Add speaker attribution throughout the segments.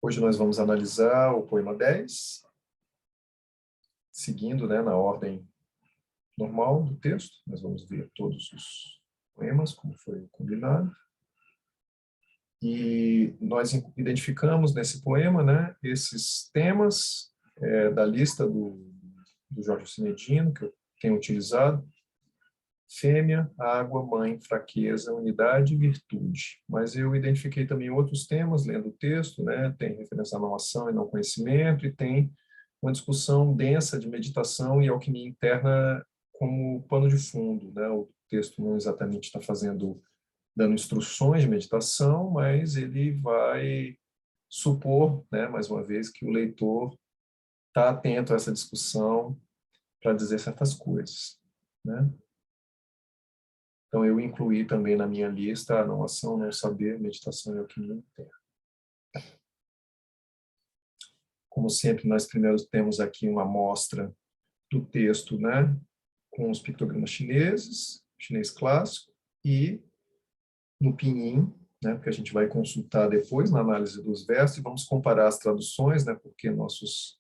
Speaker 1: Hoje nós vamos analisar o poema 10, seguindo, né, na ordem normal do texto. Nós vamos ver todos os poemas, como foi combinado. E nós identificamos nesse poema, né, esses temas da lista do Jorge Sinedino, que eu tenho utilizado: fêmea, água, mãe, fraqueza, unidade e virtude. Mas eu identifiquei também outros temas, lendo o texto, né? Tem referência à não ação e não conhecimento, e tem uma discussão densa de meditação e alquimia interna como pano de fundo, né? O texto não exatamente está dando instruções de meditação, mas ele vai supor, né, mais uma vez, que o leitor está atento a essa discussão para dizer certas coisas, né? Então, eu incluí também na minha lista a não ação, não saber, meditação e alquimia interna. Como sempre, nós primeiro temos aqui uma amostra do texto, né, com os pictogramas chineses, chinês clássico, e no pinyin, né, porque a gente vai consultar depois na análise dos versos, e vamos comparar as traduções, né, porque nossos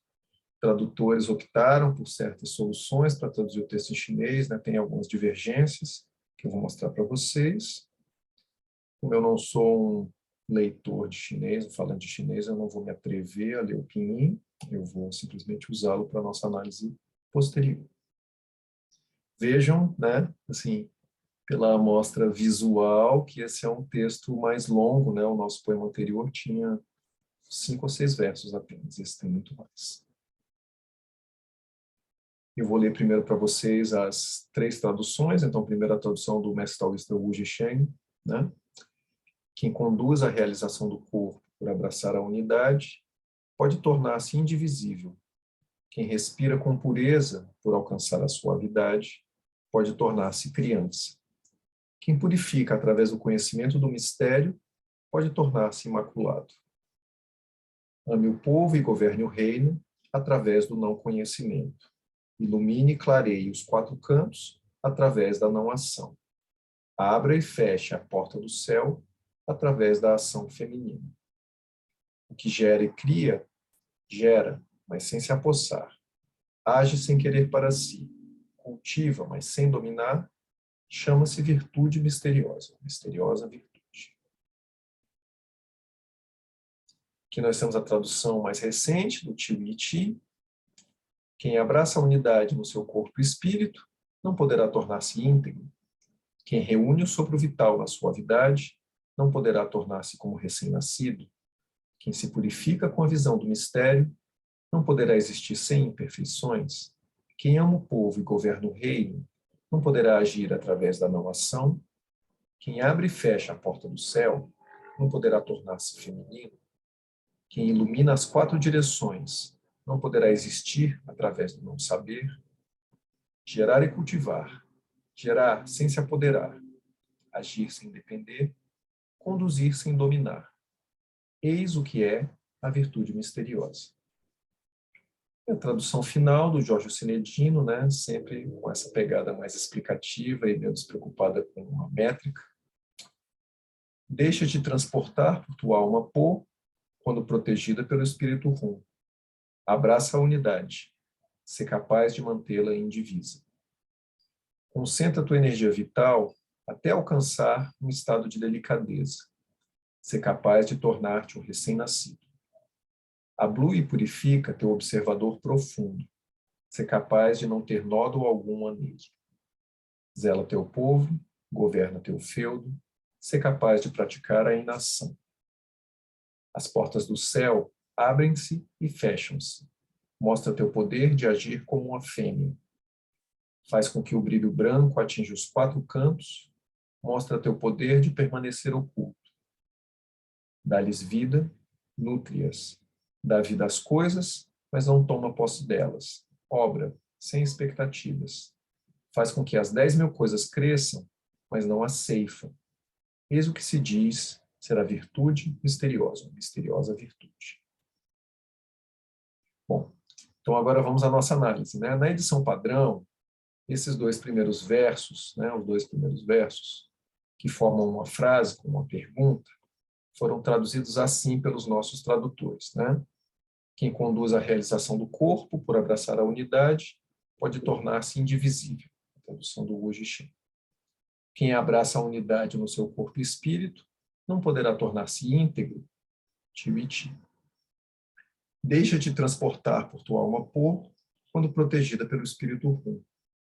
Speaker 1: tradutores optaram por certas soluções para traduzir o texto em chinês, né, tem algumas divergências que eu vou mostrar para vocês. Como eu não sou um leitor de chinês, um falante de chinês, eu não vou me atrever a ler o pinyin, eu vou simplesmente usá-lo para a nossa análise posterior. Vejam, né, assim, pela amostra visual, que esse é um texto mais longo, né? O nosso poema anterior tinha 5 ou 6 versos apenas, esse tem muito mais. Eu vou ler primeiro para vocês as 3 traduções. Então, a primeira tradução do mestre taoísta Wu Zixing, né? Quem conduz a realização do corpo por abraçar a unidade pode tornar-se indivisível. Quem respira com pureza por alcançar a suavidade pode tornar-se criança. Quem purifica através do conhecimento do mistério pode tornar-se imaculado. Ame o povo e governe o reino através do não conhecimento. Ilumine e clareie os 4 cantos através da não ação. Abra e feche a porta do céu através da ação feminina. O que gera e cria, gera, mas sem se apossar. Age sem querer para si. Cultiva, mas sem dominar. Chama-se virtude misteriosa. Misteriosa virtude. Aqui nós temos a tradução mais recente do Tio Iti. Quem abraça a unidade no seu corpo e espírito não poderá tornar-se íntegro. Quem reúne o sopro vital na suavidade não poderá tornar-se como recém-nascido. Quem se purifica com a visão do mistério não poderá existir sem imperfeições. Quem ama o povo e governa o reino não poderá agir através da não ação. Quem abre e fecha a porta do céu não poderá tornar-se feminino. Quem ilumina as 4 direções não poderá existir através do não saber. Gerar e cultivar. Gerar sem se apoderar. Agir sem depender. Conduzir sem dominar. Eis o que é a virtude misteriosa. A tradução final do Jorge Sinedino, né, sempre com essa pegada mais explicativa e menos preocupada com a métrica. Deixa de transportar por tua alma pô, quando protegida pelo espírito rum. Abraça a unidade. Ser capaz de mantê-la indivisa. Concentra tua energia vital até alcançar um estado de delicadeza. Ser capaz de tornar-te um recém-nascido. Ablui e purifica teu observador profundo. Ser capaz de não ter nódulo algum nele. Zela teu povo, governa teu feudo. Ser capaz de praticar a inação. As portas do céu abrem-se e fecham-se. Mostra teu poder de agir como uma fêmea. Faz com que o brilho branco atinja os 4 cantos. Mostra teu poder de permanecer oculto. Dá-lhes vida, nutre-as. Dá vida às coisas, mas não toma posse delas. Obra, sem expectativas. Faz com que as 10.000 coisas cresçam, mas não as ceifa. Eis o que se diz ser a virtude misteriosa, misteriosa virtude. Bom, então agora vamos à nossa análise, né? Na edição padrão, esses 2 primeiros versos, né, os 2 primeiros versos, que formam uma frase com uma pergunta, foram traduzidos assim pelos nossos tradutores, né? Quem conduz a realização do corpo, por abraçar a unidade, pode tornar-se indivisível. A tradução do Wu Jixin. Quem abraça a unidade no seu corpo e espírito, não poderá tornar-se íntegro, Tiu e Ti. Deixa de transportar por tua alma pô, quando protegida pelo espírito Rum.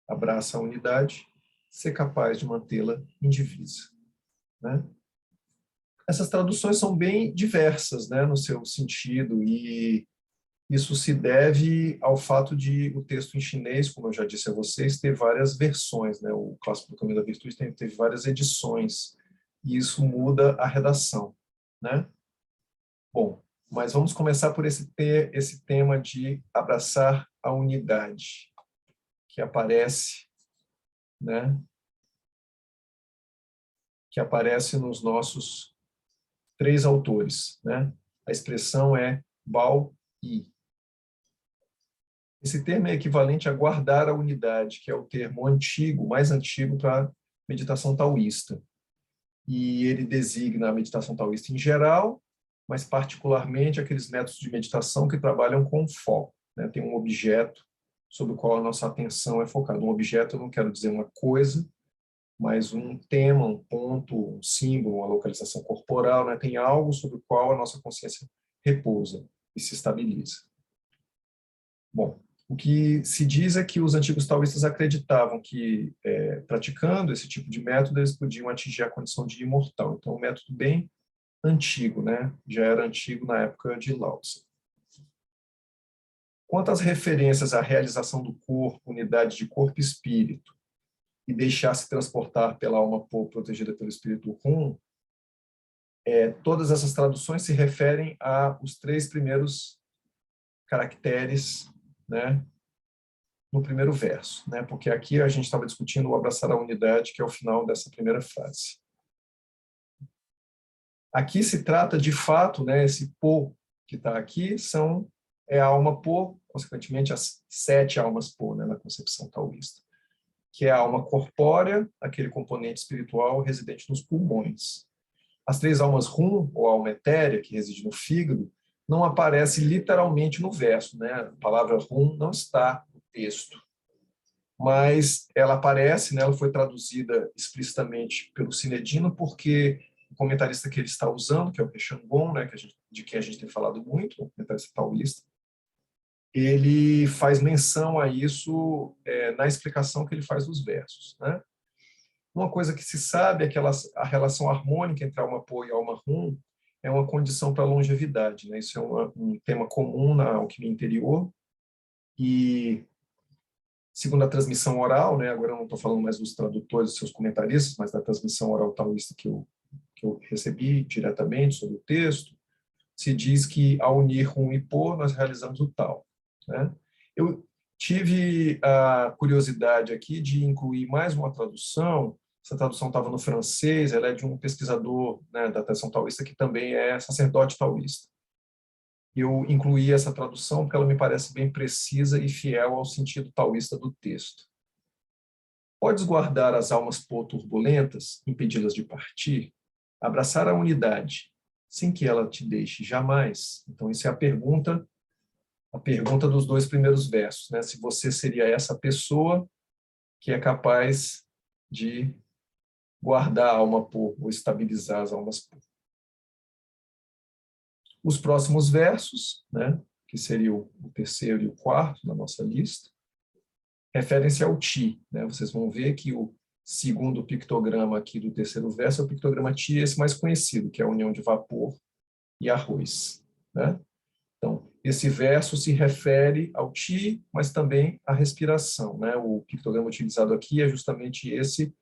Speaker 1: Abraça a unidade, ser capaz de mantê-la indivisa. Né? Essas traduções são bem diversas, né, no seu sentido, e isso se deve ao fato de o texto em chinês, como eu já disse a vocês, ter várias versões. Né? O Clássico do Caminho da Virtude teve várias edições, e isso muda a redação. Né? Bom, mas vamos começar por esse tema de abraçar a unidade, que aparece, né? Que aparece nos nossos 3 autores. Né? A expressão é Bao Yi. Esse termo é equivalente a guardar a unidade, que é o termo antigo, mais antigo para meditação taoísta. E ele designa a meditação taoísta em geral, mas particularmente aqueles métodos de meditação que trabalham com foco. Né? Tem um objeto sobre o qual a nossa atenção é focada. Um objeto, eu não quero dizer uma coisa, mas um tema, um ponto, um símbolo, uma localização corporal. Né? Tem algo sobre o qual a nossa consciência repousa e se estabiliza. Bom, o que se diz é que os antigos taoístas acreditavam que, praticando esse tipo de método, eles podiam atingir a condição de imortal. Então, um método bem antigo, né? Já era antigo na época de Lao Tse. Quanto às referências à realização do corpo, unidade de corpo e espírito, e deixar-se transportar pela alma pô, protegida pelo espírito Rum, todas essas traduções se referem aos 3 primeiros caracteres, né, no primeiro verso, né, porque aqui a gente estava discutindo o abraçar a unidade, que é o final dessa primeira frase. Aqui se trata, de fato, né, esse pô que está aqui é a alma pô, consequentemente as 7 almas pô, né, na concepção taoísta, que é a alma corpórea, aquele componente espiritual residente nos pulmões. As 3 almas Rum, ou alma etérea, que reside no fígado, não aparece literalmente no verso. Né? A palavra Rum não está no texto, mas ela aparece, né? Ela foi traduzida explicitamente pelo Sinedino, porque o comentarista que ele está usando, que é o Pechangon, né, de quem a gente tem falado muito, o comentarista taoísta, ele faz menção a isso na explicação que ele faz dos versos. Né? Uma coisa que se sabe é que a relação harmônica entre a alma pô e a alma Rum é uma condição para a longevidade. Né? Isso é um tema comum na alquimia interior, e segundo a transmissão oral, né, agora eu não estou falando mais dos tradutores, dos seus comentaristas, mas da transmissão oral taoísta que eu recebi diretamente sobre o texto, se diz que ao unir Rum e pô, nós realizamos o Tao. Né? Eu tive a curiosidade aqui de incluir mais uma tradução. Essa tradução estava no francês, ela é de um pesquisador, né, da tradição taoísta que também é sacerdote taoísta. Eu incluí essa tradução porque ela me parece bem precisa e fiel ao sentido taoísta do texto. Podes guardar as almas pô turbulentas, impedi-las de partir, abraçar a unidade, sem que ela te deixe jamais. Então, isso é a pergunta dos 2 primeiros versos, né? Se você seria essa pessoa que é capaz de guardar a alma pô, ou estabilizar as almas pô. Os próximos versos, né, que seria o 3º e o 4º na nossa lista, referem-se ao Ti. Né? Vocês vão ver que o segundo pictograma aqui do 3º verso é o pictograma Ti, esse mais conhecido, que é a união de vapor e arroz. Né? Então, esse verso se refere ao Ti, mas também à respiração. Né? O pictograma utilizado aqui é justamente esse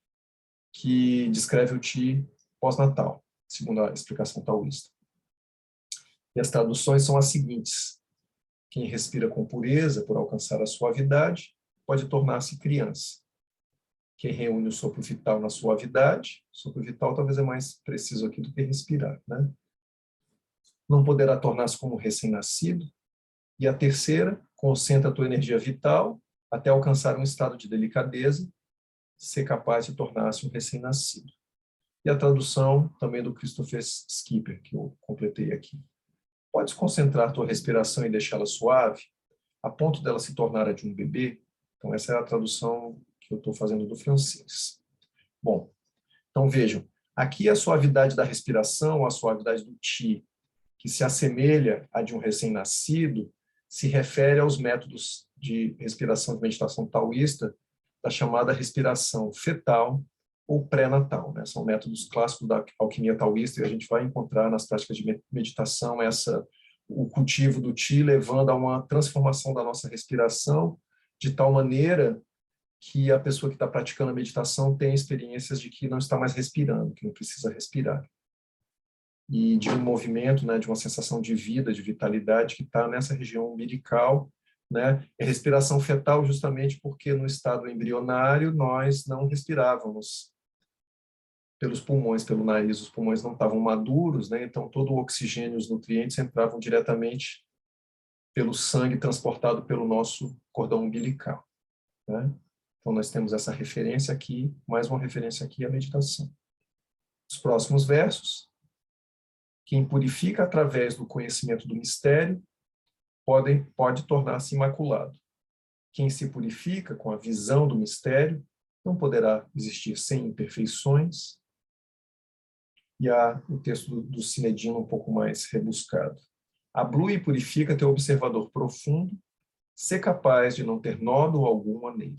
Speaker 1: que descreve o Ti pós-natal, segundo a explicação taoísta. E as traduções são as seguintes: quem respira com pureza por alcançar a suavidade pode tornar-se criança. Quem reúne o sopro vital na suavidade, sopro vital talvez é mais preciso aqui do que respirar, né? Não poderá tornar-se como recém-nascido. E a terceira, concentra a tua energia vital até alcançar um estado de delicadeza, ser capaz de tornar-se um recém-nascido. E a tradução também do Christopher Skipper, que eu completei aqui. Podes concentrar tua respiração e deixá-la suave, a ponto dela se tornar a de um bebê? Então, essa é a tradução que eu estou fazendo do francês. Bom, então vejam, aqui a suavidade da respiração, a suavidade do Qi, que se assemelha à de um recém-nascido, se refere aos métodos de respiração de meditação taoísta, da chamada respiração fetal ou pré-natal, né? São métodos clássicos da alquimia taoísta e a gente vai encontrar nas práticas de meditação o cultivo do Qi levando a uma transformação da nossa respiração de tal maneira que a pessoa que está praticando a meditação tem experiências de que não está mais respirando, que não precisa respirar. E de um movimento, né, de uma sensação de vida, de vitalidade que está nessa região umbilical, né? É respiração fetal justamente porque no estado embrionário nós não respirávamos pelos pulmões, pelo nariz, os pulmões não estavam maduros, né? Então todo o oxigênio e os nutrientes entravam diretamente pelo sangue transportado pelo nosso cordão umbilical, né? Então nós temos essa referência aqui, mais uma referência aqui à meditação. Os próximos versos: quem purifica através do conhecimento do mistério pode tornar-se imaculado. Quem se purifica com a visão do mistério não poderá existir sem imperfeições. E há o texto do Cinedino um pouco mais rebuscado. Ablui e purifica teu observador profundo, ser capaz de não ter nódulo algum nele.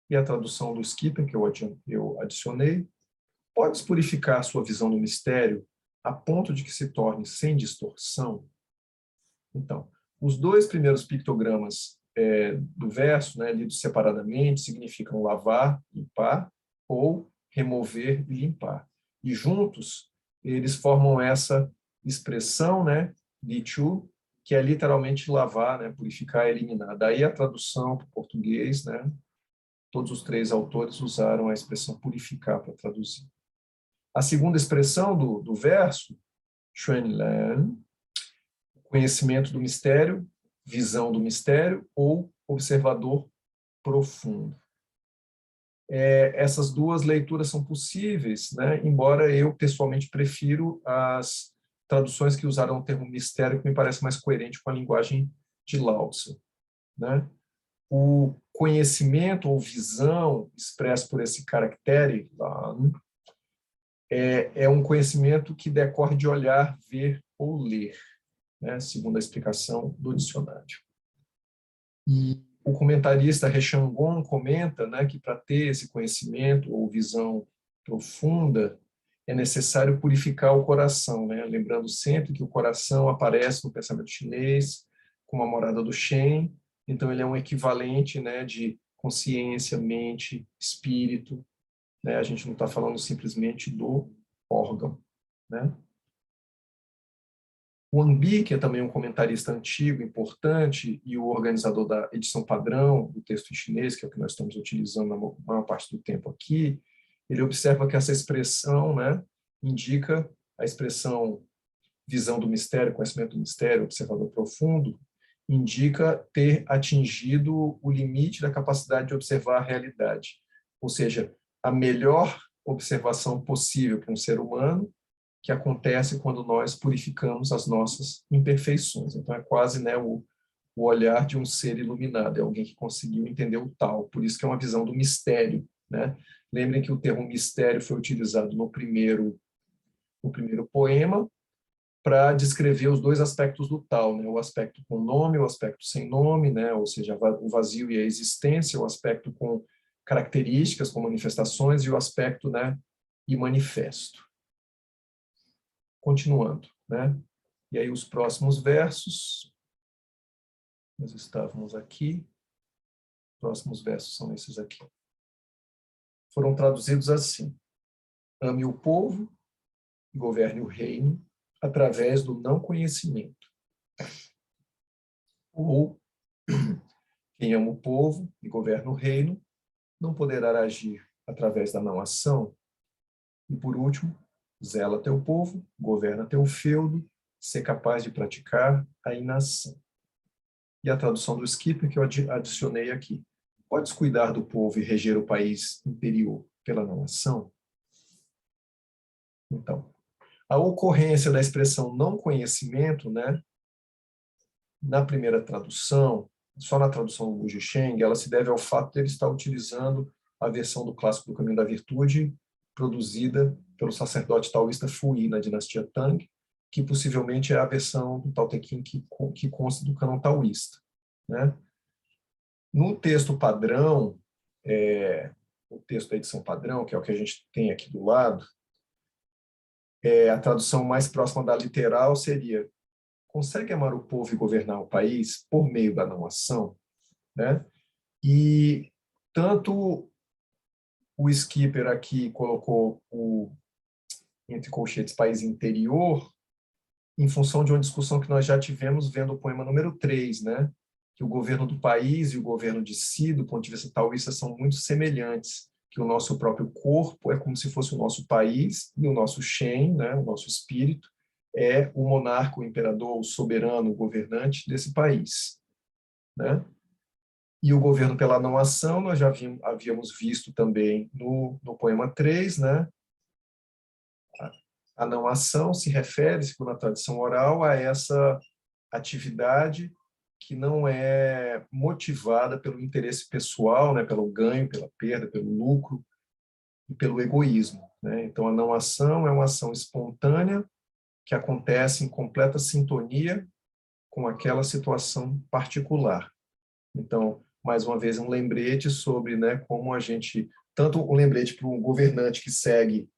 Speaker 1: E a tradução do Skipper, que eu adicionei: podes purificar sua visão do mistério a ponto de que se torne sem distorção? Então, os dois primeiros pictogramas do verso, né, lidos separadamente, significam lavar, limpar, ou remover e limpar. E juntos, eles formam essa expressão, né, Dichu, que é literalmente lavar, né, purificar, eliminar. Daí a tradução para o português, né, todos os três autores usaram a expressão purificar para traduzir. A segunda expressão do verso, Xuanlan, conhecimento do mistério, visão do mistério ou observador profundo. Essas duas leituras são possíveis, né? Embora eu pessoalmente prefiro as traduções que usaram o termo mistério, que me parece mais coerente com a linguagem de Lao Tzu, né? O conhecimento ou visão expresso por esse caractere é um conhecimento que decorre de olhar, ver ou ler, né? Segundo a explicação do dicionário. E o comentarista Rechangon comenta, né, que para ter esse conhecimento ou visão profunda é necessário purificar o coração, né? Lembrando sempre que o coração aparece no pensamento chinês como a morada do Shen, então ele é um equivalente, né, de consciência, mente, espírito, né? A gente não está falando simplesmente do órgão, né? O Anbi, que é também um comentarista antigo, importante, e o organizador da edição padrão do texto em chinês, que é o que nós estamos utilizando na maior parte do tempo aqui, ele observa que essa expressão, né, indica a expressão visão do mistério, conhecimento do mistério, observador profundo, indica ter atingido o limite da capacidade de observar a realidade. Ou seja, a melhor observação possível para um ser humano, que acontece quando nós purificamos as nossas imperfeições. Então, é quase, né, o olhar de um ser iluminado, é alguém que conseguiu entender o tal. Por isso que é uma visão do mistério, né? Lembrem que o termo mistério foi utilizado no primeiro poema para descrever os dois aspectos do tal, né? O aspecto com nome, o aspecto sem nome, né? Ou seja, o vazio e a existência, o aspecto com características, com manifestações, e o aspecto, né, imanifesto. Continuando, né? E aí os próximos versos, nós estávamos aqui, os próximos versos são esses aqui. Foram traduzidos assim: ame o povo e governe o reino através do não conhecimento. Ou, quem ama o povo e governa o reino não poderá agir através da não ação. E por último, zela teu povo, governa teu feudo, ser capaz de praticar a inação. E a tradução do Skipper que eu adicionei aqui: podes cuidar do povo e reger o país interior pela não ação? Então, a ocorrência da expressão não conhecimento, né, na primeira tradução, só na tradução do Wu Sheng, ela se deve ao fato de ele estar utilizando a versão do Clássico do Caminho da Virtude, produzida pelo sacerdote taoísta Fu Yi, na dinastia Tang, que possivelmente é a versão do Tao Te Ching que consta do cânon taoísta, né? No texto padrão, o texto da edição padrão, que é o que a gente tem aqui do lado, a tradução mais próxima da literal seria: consegue amar o povo e governar o país por meio da não-ação, né? E tanto o Skipper aqui colocou o, entre colchetes, país interior, em função de uma discussão que nós já tivemos vendo o poema número 3, né? Que o governo do país e o governo de si, do ponto de vista taoísta, são muito semelhantes, que o nosso próprio corpo é como se fosse o nosso país, e o nosso Shen, né? O nosso espírito, é o monarca, o imperador, o soberano, o governante desse país, né? E o governo pela não ação, nós já havíamos visto também no poema 3, né? A não ação se refere, segundo a tradição oral, a essa atividade que não é motivada pelo interesse pessoal, né? Pelo ganho, pela perda, pelo lucro e pelo egoísmo, né? Então, a não ação é uma ação espontânea que acontece em completa sintonia com aquela situação particular. Então, mais uma vez, um lembrete sobre, né, como a gente, tanto um lembrete para um governante que segue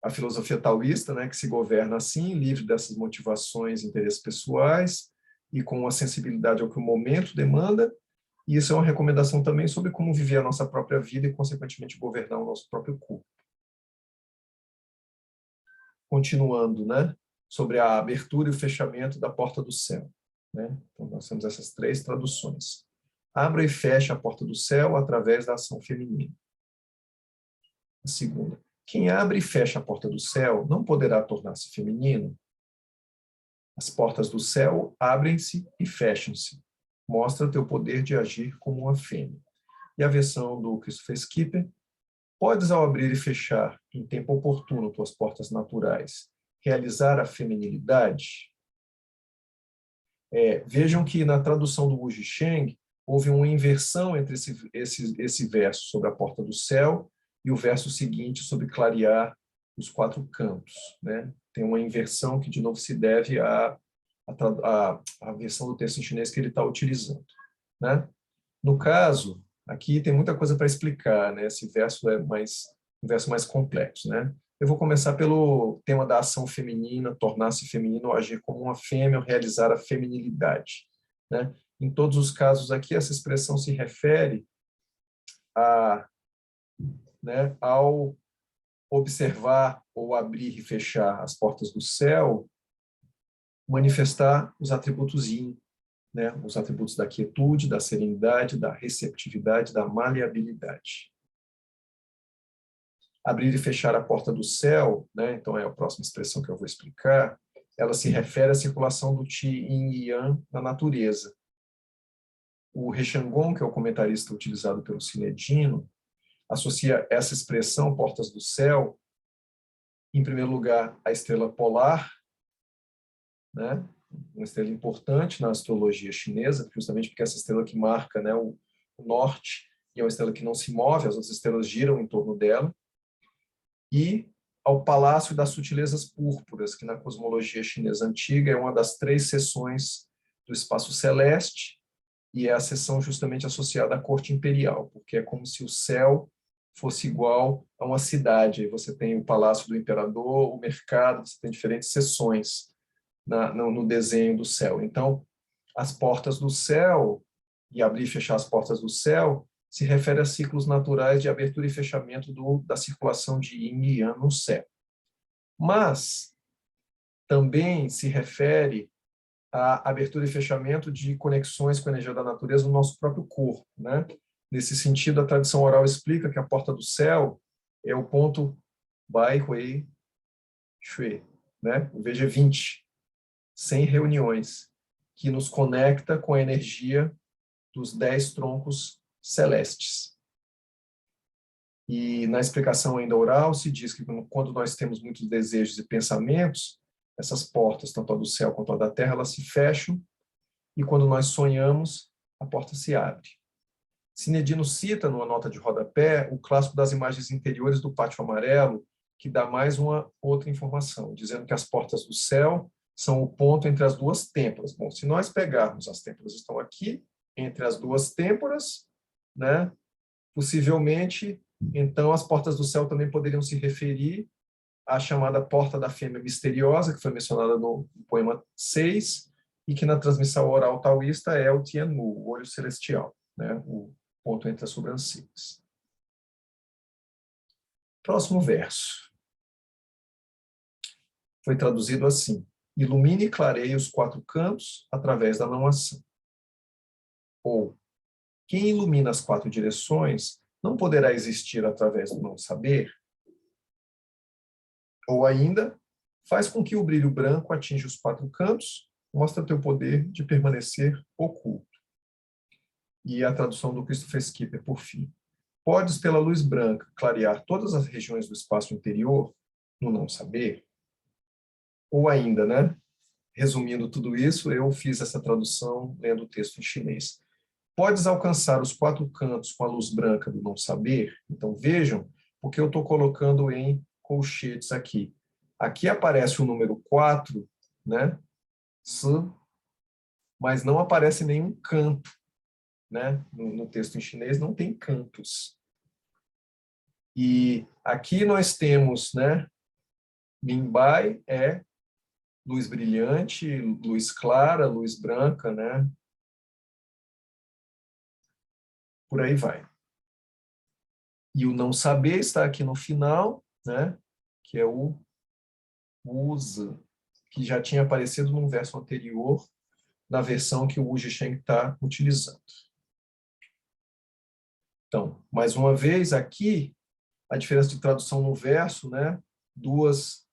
Speaker 1: a filosofia taoísta, né, que se governa assim, livre dessas motivações e interesses pessoais e com uma sensibilidade ao que o momento demanda. E isso é uma recomendação também sobre como viver a nossa própria vida e, consequentemente, governar o nosso próprio corpo. Continuando, né, sobre a abertura e o fechamento da porta do céu, né? Então, nós temos essas 3 traduções. Abra e fecha a porta do céu através da ação feminina. A segunda: quem abre e fecha a porta do céu não poderá tornar-se feminino. As portas do céu abrem-se e fecham-se. Mostra teu poder de agir como uma fêmea. E a versão do Christopher Skipper: podes, ao abrir e fechar em tempo oportuno tuas portas naturais, realizar a feminilidade? Vejam que na tradução do Wu Sheng houve uma inversão entre esse verso sobre a porta do céu e o verso seguinte sobre clarear os 4 cantos, né? Tem uma inversão que, de novo, se deve à versão do texto em chinês que ele está utilizando, né? No caso, aqui tem muita coisa para explicar, né? Esse verso é um verso mais complexo, né? Eu vou começar pelo tema da ação feminina, tornar-se feminino, ou agir como uma fêmea, ou realizar a feminilidade, né? Em todos os casos aqui, essa expressão se refere né, ao observar ou abrir e fechar as portas do céu, manifestar os atributos yin, né? Os atributos da quietude, da serenidade, da receptividade, da maleabilidade. Abrir e fechar a porta do céu, né? Então é a próxima expressão que eu vou explicar, ela se refere à circulação do Qi, Yin e Yang na natureza. O He Shanggong, que é o comentarista utilizado pelo Sinedino, associa essa expressão, portas do céu, em primeiro lugar, à estrela polar, né? Uma estrela importante na astrologia chinesa, justamente porque essa estrela que marca, né, o norte, e é uma estrela que não se move, as outras estrelas giram em torno dela, e ao Palácio das Sutilezas Púrpuras, que na cosmologia chinesa antiga é uma das 3 seções do espaço celeste, e é a seção justamente associada à corte imperial, porque é como se o céu fosse igual a uma cidade. Aí você tem o Palácio do Imperador, o mercado, você tem diferentes seções no desenho do céu. Então, as portas do céu, e abrir e fechar as portas do céu, se refere a ciclos naturais de abertura e fechamento da circulação de Yin e Yang no céu. Mas também se refere a abertura e fechamento de conexões com a energia da natureza no nosso próprio corpo, né? Nesse sentido, a tradição oral explica que a porta do céu é o ponto Bai Hui Shui, né? O VG20, sem reuniões, que nos conecta com a energia dos 10 troncos celestes. E na explicação ainda oral se diz que quando nós temos muitos desejos e pensamentos, essas portas, tanto a do céu quanto a da terra, elas se fecham, e quando nós sonhamos, a porta se abre. Cinedino cita, numa nota de rodapé, o clássico das imagens interiores do Pátio Amarelo, que dá mais uma outra informação, dizendo que as portas do céu são o ponto entre as duas têmporas. Bom, se nós pegarmos, as têmporas estão aqui, entre as duas têmporas, né? Possivelmente, então, as portas do céu também poderiam se referir à chamada Porta da Fêmea Misteriosa, que foi mencionada no poema 6, e que na transmissão oral taoísta é o Tianmu, o olho celestial, né? O ponto entre as sobrancelhas. Próximo verso. Foi traduzido assim: ilumine e clareie os quatro cantos através da não-ação. Ou, quem ilumina as quatro direções não poderá existir através do não-saber? Ou ainda, faz com que o brilho branco atinja os quatro cantos, mostra teu poder de permanecer oculto. E a tradução do Christopher Skipper, por fim. Podes, pela luz branca, clarear todas as regiões do espaço interior no não-saber? Ou ainda, né? Resumindo tudo isso, eu fiz essa tradução lendo o texto em chinês. Podes alcançar os quatro cantos com a luz branca do não-saber? Então, vejam, porque eu estou colocando em colchetes aqui. Aqui aparece o número 4, né? Mas não aparece nenhum canto, né? No texto em chinês não tem cantos. E aqui nós temos, né? Minbai é luz brilhante, luz clara, luz branca, né? Por aí vai. E o não saber está aqui no final, né? Que é o usa, que já tinha aparecido num verso anterior, na versão que o Wu Zhisheng está utilizando. Então, mais uma vez, aqui, a diferença de tradução no verso, né? Dois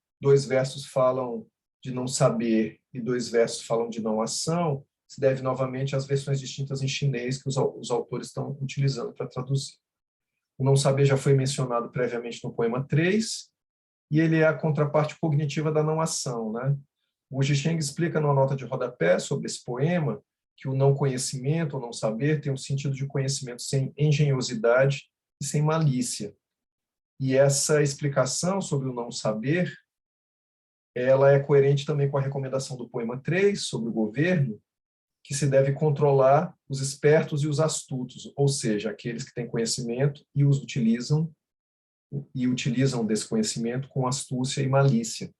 Speaker 1: versos falam de não saber e dois versos falam de não ação, se deve novamente às versões distintas em chinês que os autores estão utilizando para traduzir. O não saber já foi mencionado previamente no poema 3, e ele é a contraparte cognitiva da não ação, né? O Zhisheng explica numa nota de rodapé sobre esse poema que o não conhecimento, ou não saber, tem um sentido de conhecimento sem engenhosidade e sem malícia. E essa explicação sobre o não saber, ela é coerente também com a recomendação do poema 3 sobre o governo, que se deve controlar os espertos e os astutos, ou seja, aqueles que têm conhecimento e utilizam desse conhecimento com astúcia e malícia,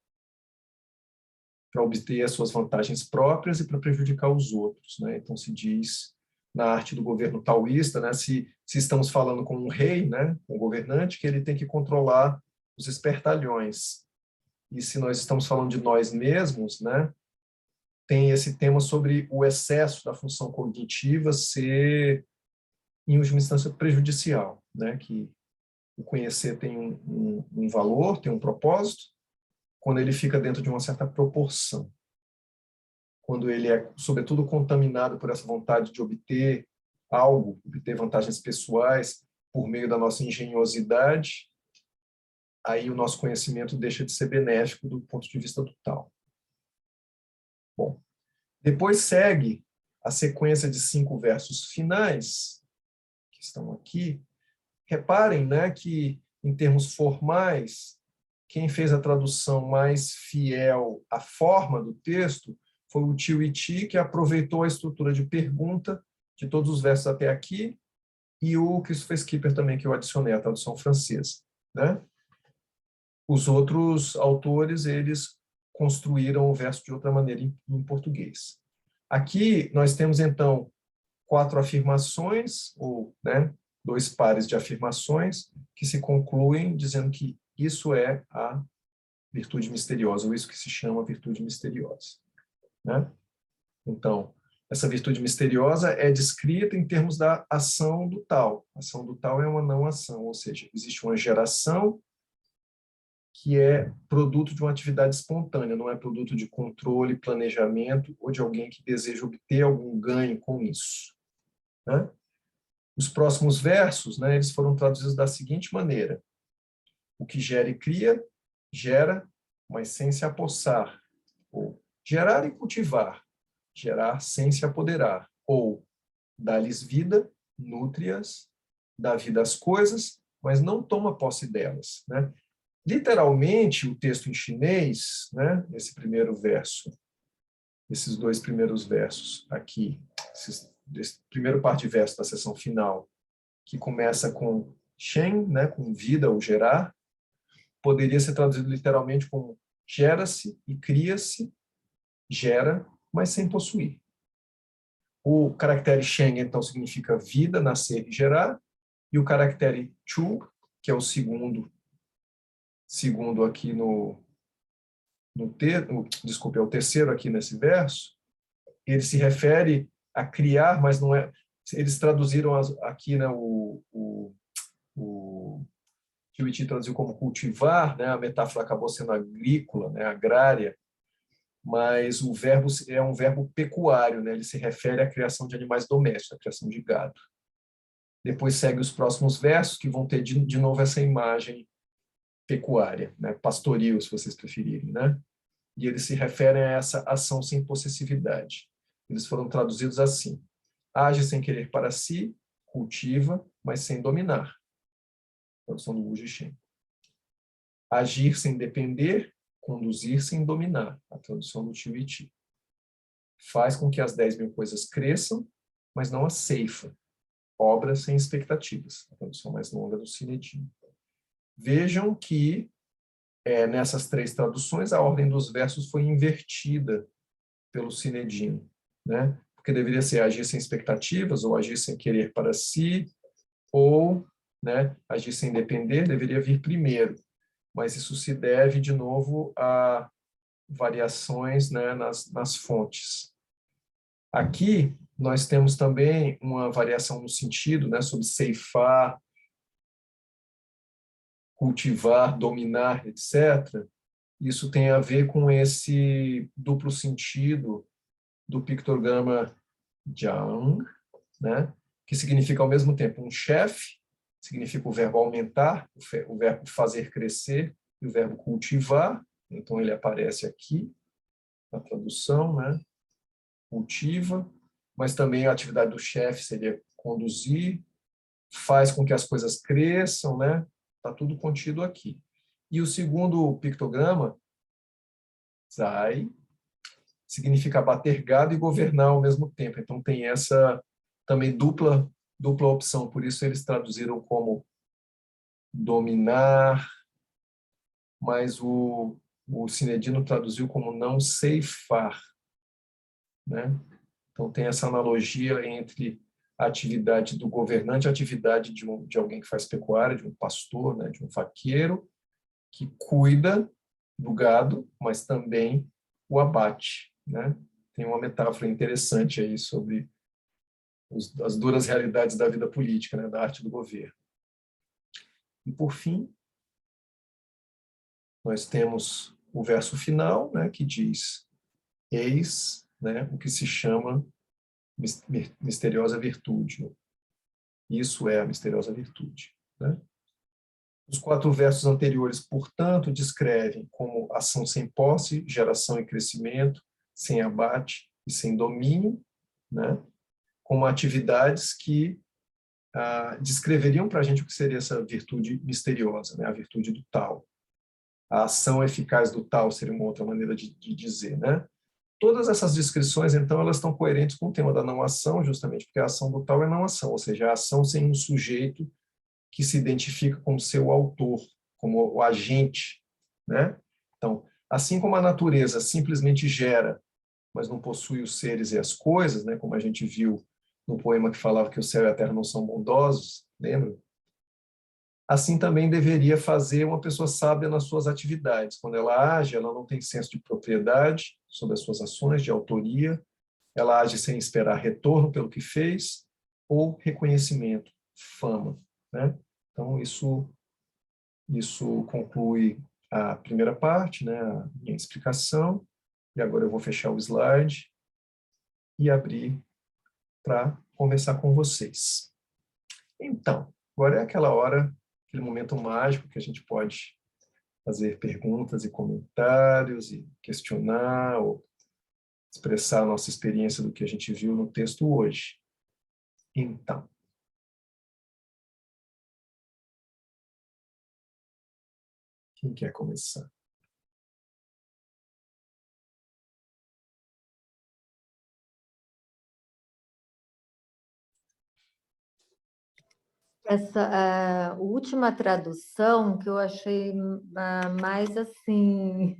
Speaker 1: para obter as suas vantagens próprias e para prejudicar os outros, né? Então se diz na arte do governo taoísta, né, se estamos falando com um rei, né, um governante, que ele tem que controlar os espertalhões. E se nós estamos falando de nós mesmos, né, tem esse tema sobre o excesso da função cognitiva ser, em última instância, prejudicial, né, que o conhecer tem um valor, tem um propósito, quando ele fica dentro de uma certa proporção. Quando ele é, sobretudo, contaminado por essa vontade de obter algo, obter vantagens pessoais por meio da nossa engenhosidade, aí o nosso conhecimento deixa de ser benéfico do ponto de vista do Tao. Bom, depois segue a sequência de 5 versos finais, que estão aqui. Reparem, né, que, em termos formais, quem fez a tradução mais fiel à forma do texto foi o Tio Iti, que aproveitou a estrutura de pergunta de todos os versos até aqui, e o Christopher Skipper também, que eu adicionei, a tradução francesa, né? Os outros autores, eles construíram o verso de outra maneira em português. Aqui nós temos, então, 4 afirmações, ou, né, 2 pares de afirmações, que se concluem dizendo que isso é a virtude misteriosa, ou isso que se chama virtude misteriosa, né? Então, essa virtude misteriosa é descrita em termos da ação do Tao. A ação do Tao é uma não ação, ou seja, existe uma geração que é produto de uma atividade espontânea, não é produto de controle, planejamento ou de alguém que deseja obter algum ganho com isso, né? Os próximos versos, né, eles foram traduzidos da seguinte maneira: o que gera e cria, gera, mas sem se apossar. Ou gerar e cultivar, gerar sem se apoderar. Ou dá-lhes vida, nutre-as, dá vida às coisas, mas não toma posse delas, né? Literalmente, o texto em chinês, né, esse primeiro verso, esses dois primeiros versos aqui, esse primeiro par de verso da seção final, que começa com shen, né, com vida ou gerar, poderia ser traduzido literalmente como gera-se e cria-se, gera, mas sem possuir. O caractere shen, então, significa vida, nascer e gerar, e o caractere chu, que é o segundo aqui desculpe, é o terceiro aqui nesse verso, ele se refere a criar, mas não é. Eles traduziram aqui, né, o Tio traduziu como cultivar, né, a metáfora acabou sendo agrícola, né, agrária, mas o verbo é um verbo pecuário, né, ele se refere à criação de animais domésticos, à criação de gado. Depois segue os próximos versos, que vão ter de novo essa imagem pecuária, né, pastoril, se vocês preferirem, né? E eles se referem a essa ação sem possessividade. Eles foram traduzidos assim: age sem querer para si, cultiva, mas sem dominar. Tradução do Wu Jishen. Agir sem depender, conduzir sem dominar. A tradução do Tio Iti. Faz com que as 10.000 coisas cresçam, mas não as ceifa. Obra sem expectativas. A tradução mais longa do Sinedinho. Vejam que nessas três traduções a ordem dos versos foi invertida pelo Sinedinho, né? Porque deveria ser agir sem expectativas, ou agir sem querer para si, ou, né, agir sem depender, deveria vir primeiro. Mas isso se deve, de novo, a variações, né, nas fontes. Aqui, nós temos também uma variação no sentido, né, sobre ceifar, cultivar, dominar, etc. Isso tem a ver com esse duplo sentido do pictograma Jiang, né, que significa ao mesmo tempo um chefe, significa o verbo aumentar, o verbo fazer crescer e o verbo cultivar. Então ele aparece aqui na tradução, né? Cultiva, mas também a atividade do chefe seria conduzir, faz com que as coisas cresçam, né? Está tudo contido aqui. E o segundo pictograma, Zai, significa bater gado e governar ao mesmo tempo. Então tem essa também dupla opção, por isso eles traduziram como dominar, mas o Sinedino traduziu como não ceifar, né? Então tem essa analogia entre a atividade do governante, a atividade de alguém que faz pecuária, de um pastor, né, de um vaqueiro, que cuida do gado, mas também o abate, né? Tem uma metáfora interessante aí sobre as duras realidades da vida política, né, da arte do governo. E, por fim, nós temos o verso final, né, que diz: eis, né, o que se chama misteriosa virtude. Isso é a misteriosa virtude, né? Os 4 versos anteriores, portanto, descrevem como ação sem posse, geração e crescimento, sem abate e sem domínio, né? Como atividades que descreveriam para a gente o que seria essa virtude misteriosa, né? A virtude do tal. A ação eficaz do tal seria uma outra maneira de dizer, né? Todas essas descrições, então, elas estão coerentes com o tema da não-ação, justamente porque a ação do tal é não-ação, ou seja, a ação sem um sujeito que se identifica como seu autor, como o agente, né? Então, assim como a natureza simplesmente gera, mas não possui os seres e as coisas, né? Como a gente viu no poema que falava que o céu e a terra não são bondosos, lembra? Assim também deveria fazer uma pessoa sábia nas suas atividades. Quando ela age, ela não tem senso de propriedade sobre as suas ações, de autoria, ela age sem esperar retorno pelo que fez ou reconhecimento, fama, né? Então, isso conclui a primeira parte, né, a minha explicação, e agora eu vou fechar o slide e abrir para conversar com vocês. Então, agora é aquela hora, aquele momento mágico que a gente pode fazer perguntas e comentários e questionar ou expressar a nossa experiência do que a gente viu no texto hoje. Então, quem quer começar?
Speaker 2: Essa última tradução que eu achei mais assim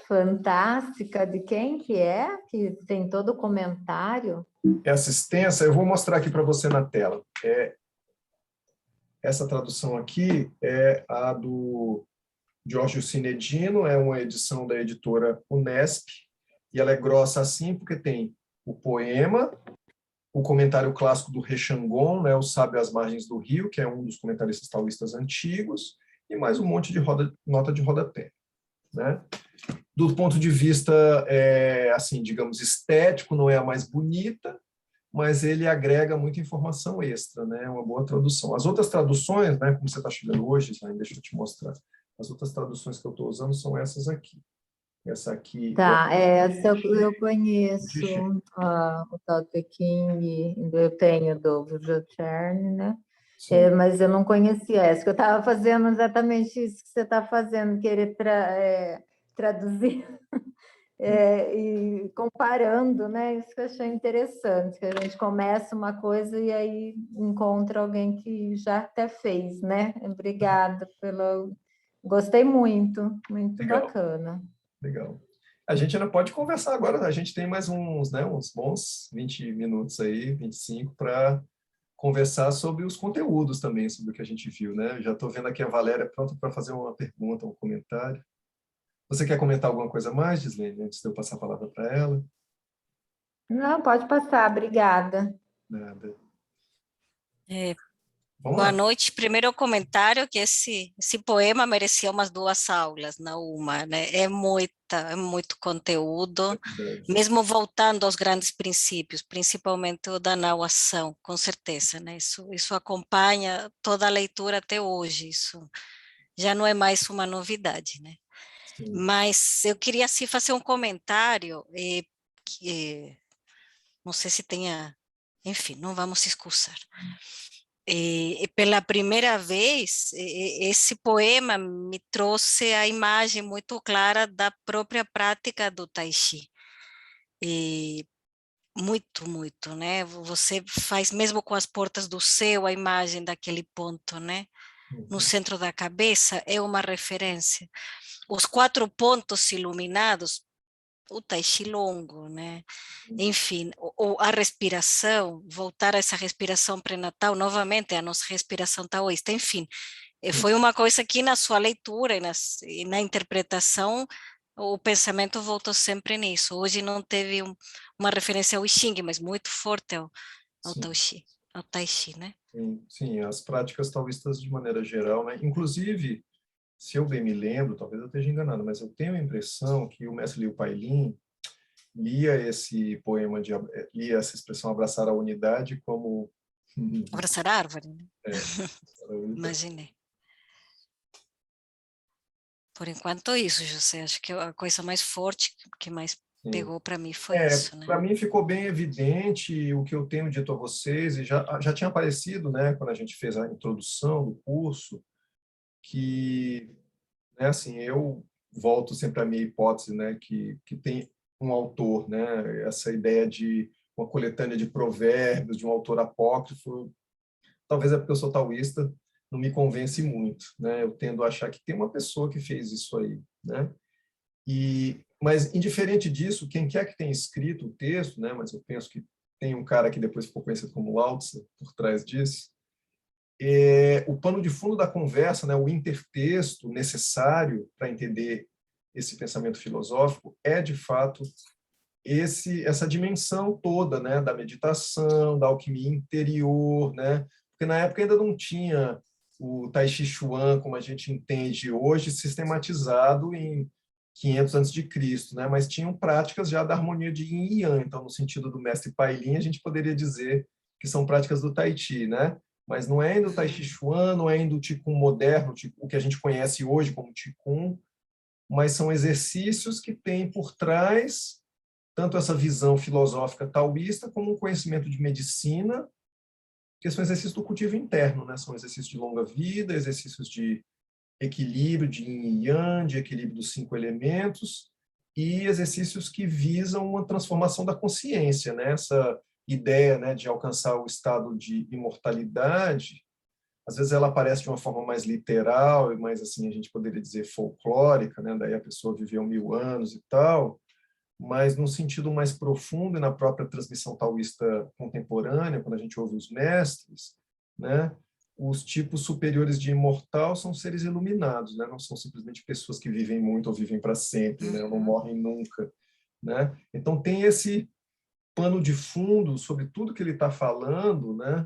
Speaker 2: fantástica, de quem que é? Que tem todo o comentário.
Speaker 1: Essa extensa, eu vou mostrar aqui para você na tela. Essa tradução aqui é a do Giorgio Cinedino, é uma edição da editora Unesp, e ela é grossa assim porque tem o poema, o comentário clássico do Rechangon, né, O Sábio às Margens do Rio, que é um dos comentaristas taoístas antigos, e mais um monte de nota de rodapé. Né? Do ponto de vista, assim, digamos, estético, não é a mais bonita, mas ele agrega muita informação extra, né? Uma boa tradução. As outras traduções, né, como você está chegando hoje, deixa eu te mostrar. As outras traduções que eu estou usando são essas aqui. Essa aqui
Speaker 2: Tá, essa eu conheço,
Speaker 1: de
Speaker 2: o Tao Te Ching, eu tenho do Chern, né?
Speaker 1: Sim.
Speaker 2: Mas eu não conhecia essa, que eu estava fazendo exatamente isso que você está fazendo, querer traduzir e comparando, né? Isso que eu achei interessante, que a gente começa uma coisa e aí encontra alguém que já até fez, né? Obrigada pelo... Gostei muito, muito
Speaker 1: Legal,
Speaker 2: bacana.
Speaker 1: legal. A gente ainda pode conversar agora, a gente tem mais uns, né, uns bons 20 minutos aí, 25, para conversar sobre os conteúdos também, sobre o que a gente viu, né? Já estou vendo aqui a Valéria pronta para fazer uma pergunta, um comentário. Você quer comentar alguma coisa mais, Gislene, antes de eu passar a palavra para ela?
Speaker 2: Não, pode passar, obrigada.
Speaker 1: Nada.
Speaker 3: É,
Speaker 1: Vamos
Speaker 3: boa
Speaker 1: lá.
Speaker 3: noite. Primeiro comentário que esse poema merecia umas 2 aulas, não uma, né? É muito conteúdo, mesmo voltando aos grandes princípios, principalmente o da não-ação, com certeza, né? Isso acompanha toda a leitura até hoje, isso já não é mais uma novidade, né?
Speaker 1: Sim.
Speaker 3: Mas eu queria, assim, fazer um comentário, que não sei se tenha... Enfim, não vamos se excusar. Pela primeira vez, esse poema me trouxe a imagem muito clara da própria prática do Tai Chi. Muito, né? Você faz, mesmo com as portas do céu, a imagem daquele ponto, né? No centro da cabeça, é uma referência. Os 4 pontos iluminados, o Tai Chi longo, né? Enfim, a respiração, voltar a essa respiração pré-natal, novamente, a nossa respiração taoísta, enfim, foi uma coisa que na sua leitura e na interpretação, o pensamento voltou sempre nisso. Hoje não teve uma referência ao I Ching, mas muito forte ao Tai Chi, né?
Speaker 1: Sim, as práticas taoístas de maneira geral, né? Inclusive, se eu bem me lembro, talvez eu esteja enganado, mas eu tenho a impressão que o mestre Liu Pailin lia esse poema, lia essa expressão abraçar a unidade como...
Speaker 3: Abraçar a árvore, né?
Speaker 1: Imaginei.
Speaker 3: Por enquanto isso, José, acho que a coisa mais forte que mais pegou para mim foi isso, né?
Speaker 1: Para mim ficou bem evidente o que eu tenho dito a vocês, e já tinha aparecido, né, quando a gente fez a introdução do curso, que, né, assim, eu volto sempre à minha hipótese, né, que tem um autor, né, essa ideia de uma coletânea de provérbios, de um autor apócrifo, talvez é porque eu sou taoísta, não me convence muito, né, eu tendo a achar que tem uma pessoa que fez isso aí, né, mas, indiferente disso, quem quer que tenha escrito o texto, né, mas eu penso que tem um cara que depois ficou conhecido como Lao Tse por trás disso, o pano de fundo da conversa, né, o intertexto necessário para entender esse pensamento filosófico é, de fato, essa dimensão toda, né, da meditação, da alquimia interior, né, porque na época ainda não tinha o Tai Chi Chuan, como a gente entende hoje, sistematizado em 500 antes de Cristo, né? Mas tinham práticas já da harmonia de Yin e Yang. Então, no sentido do mestre Pailin, a gente poderia dizer que são práticas do Tai Chi, né? mas não é ainda o Tai Chi Chuan, não é ainda o Qigong moderno, o que a gente conhece hoje como Qigong, mas são exercícios que têm por trás tanto essa visão filosófica taoísta como um conhecimento de medicina, que são exercícios do cultivo interno, né? São exercícios de longa vida, exercícios de equilíbrio de yin e yang, de equilíbrio dos 5 elementos, e exercícios que visam uma transformação da consciência, né? Essa ideia, né, de alcançar o estado de imortalidade, às vezes ela aparece de uma forma mais literal, e mais, assim, a gente poderia dizer folclórica, né? Daí a pessoa viveu 1000 anos e tal, mas num sentido mais profundo e na própria transmissão taoísta contemporânea, quando a gente ouve os mestres, né? Os tipos superiores de imortal são seres iluminados, né? Não são simplesmente pessoas que vivem muito ou vivem para sempre, né? Não morrem nunca, né? Então tem esse pano de fundo sobre tudo que ele está falando, né?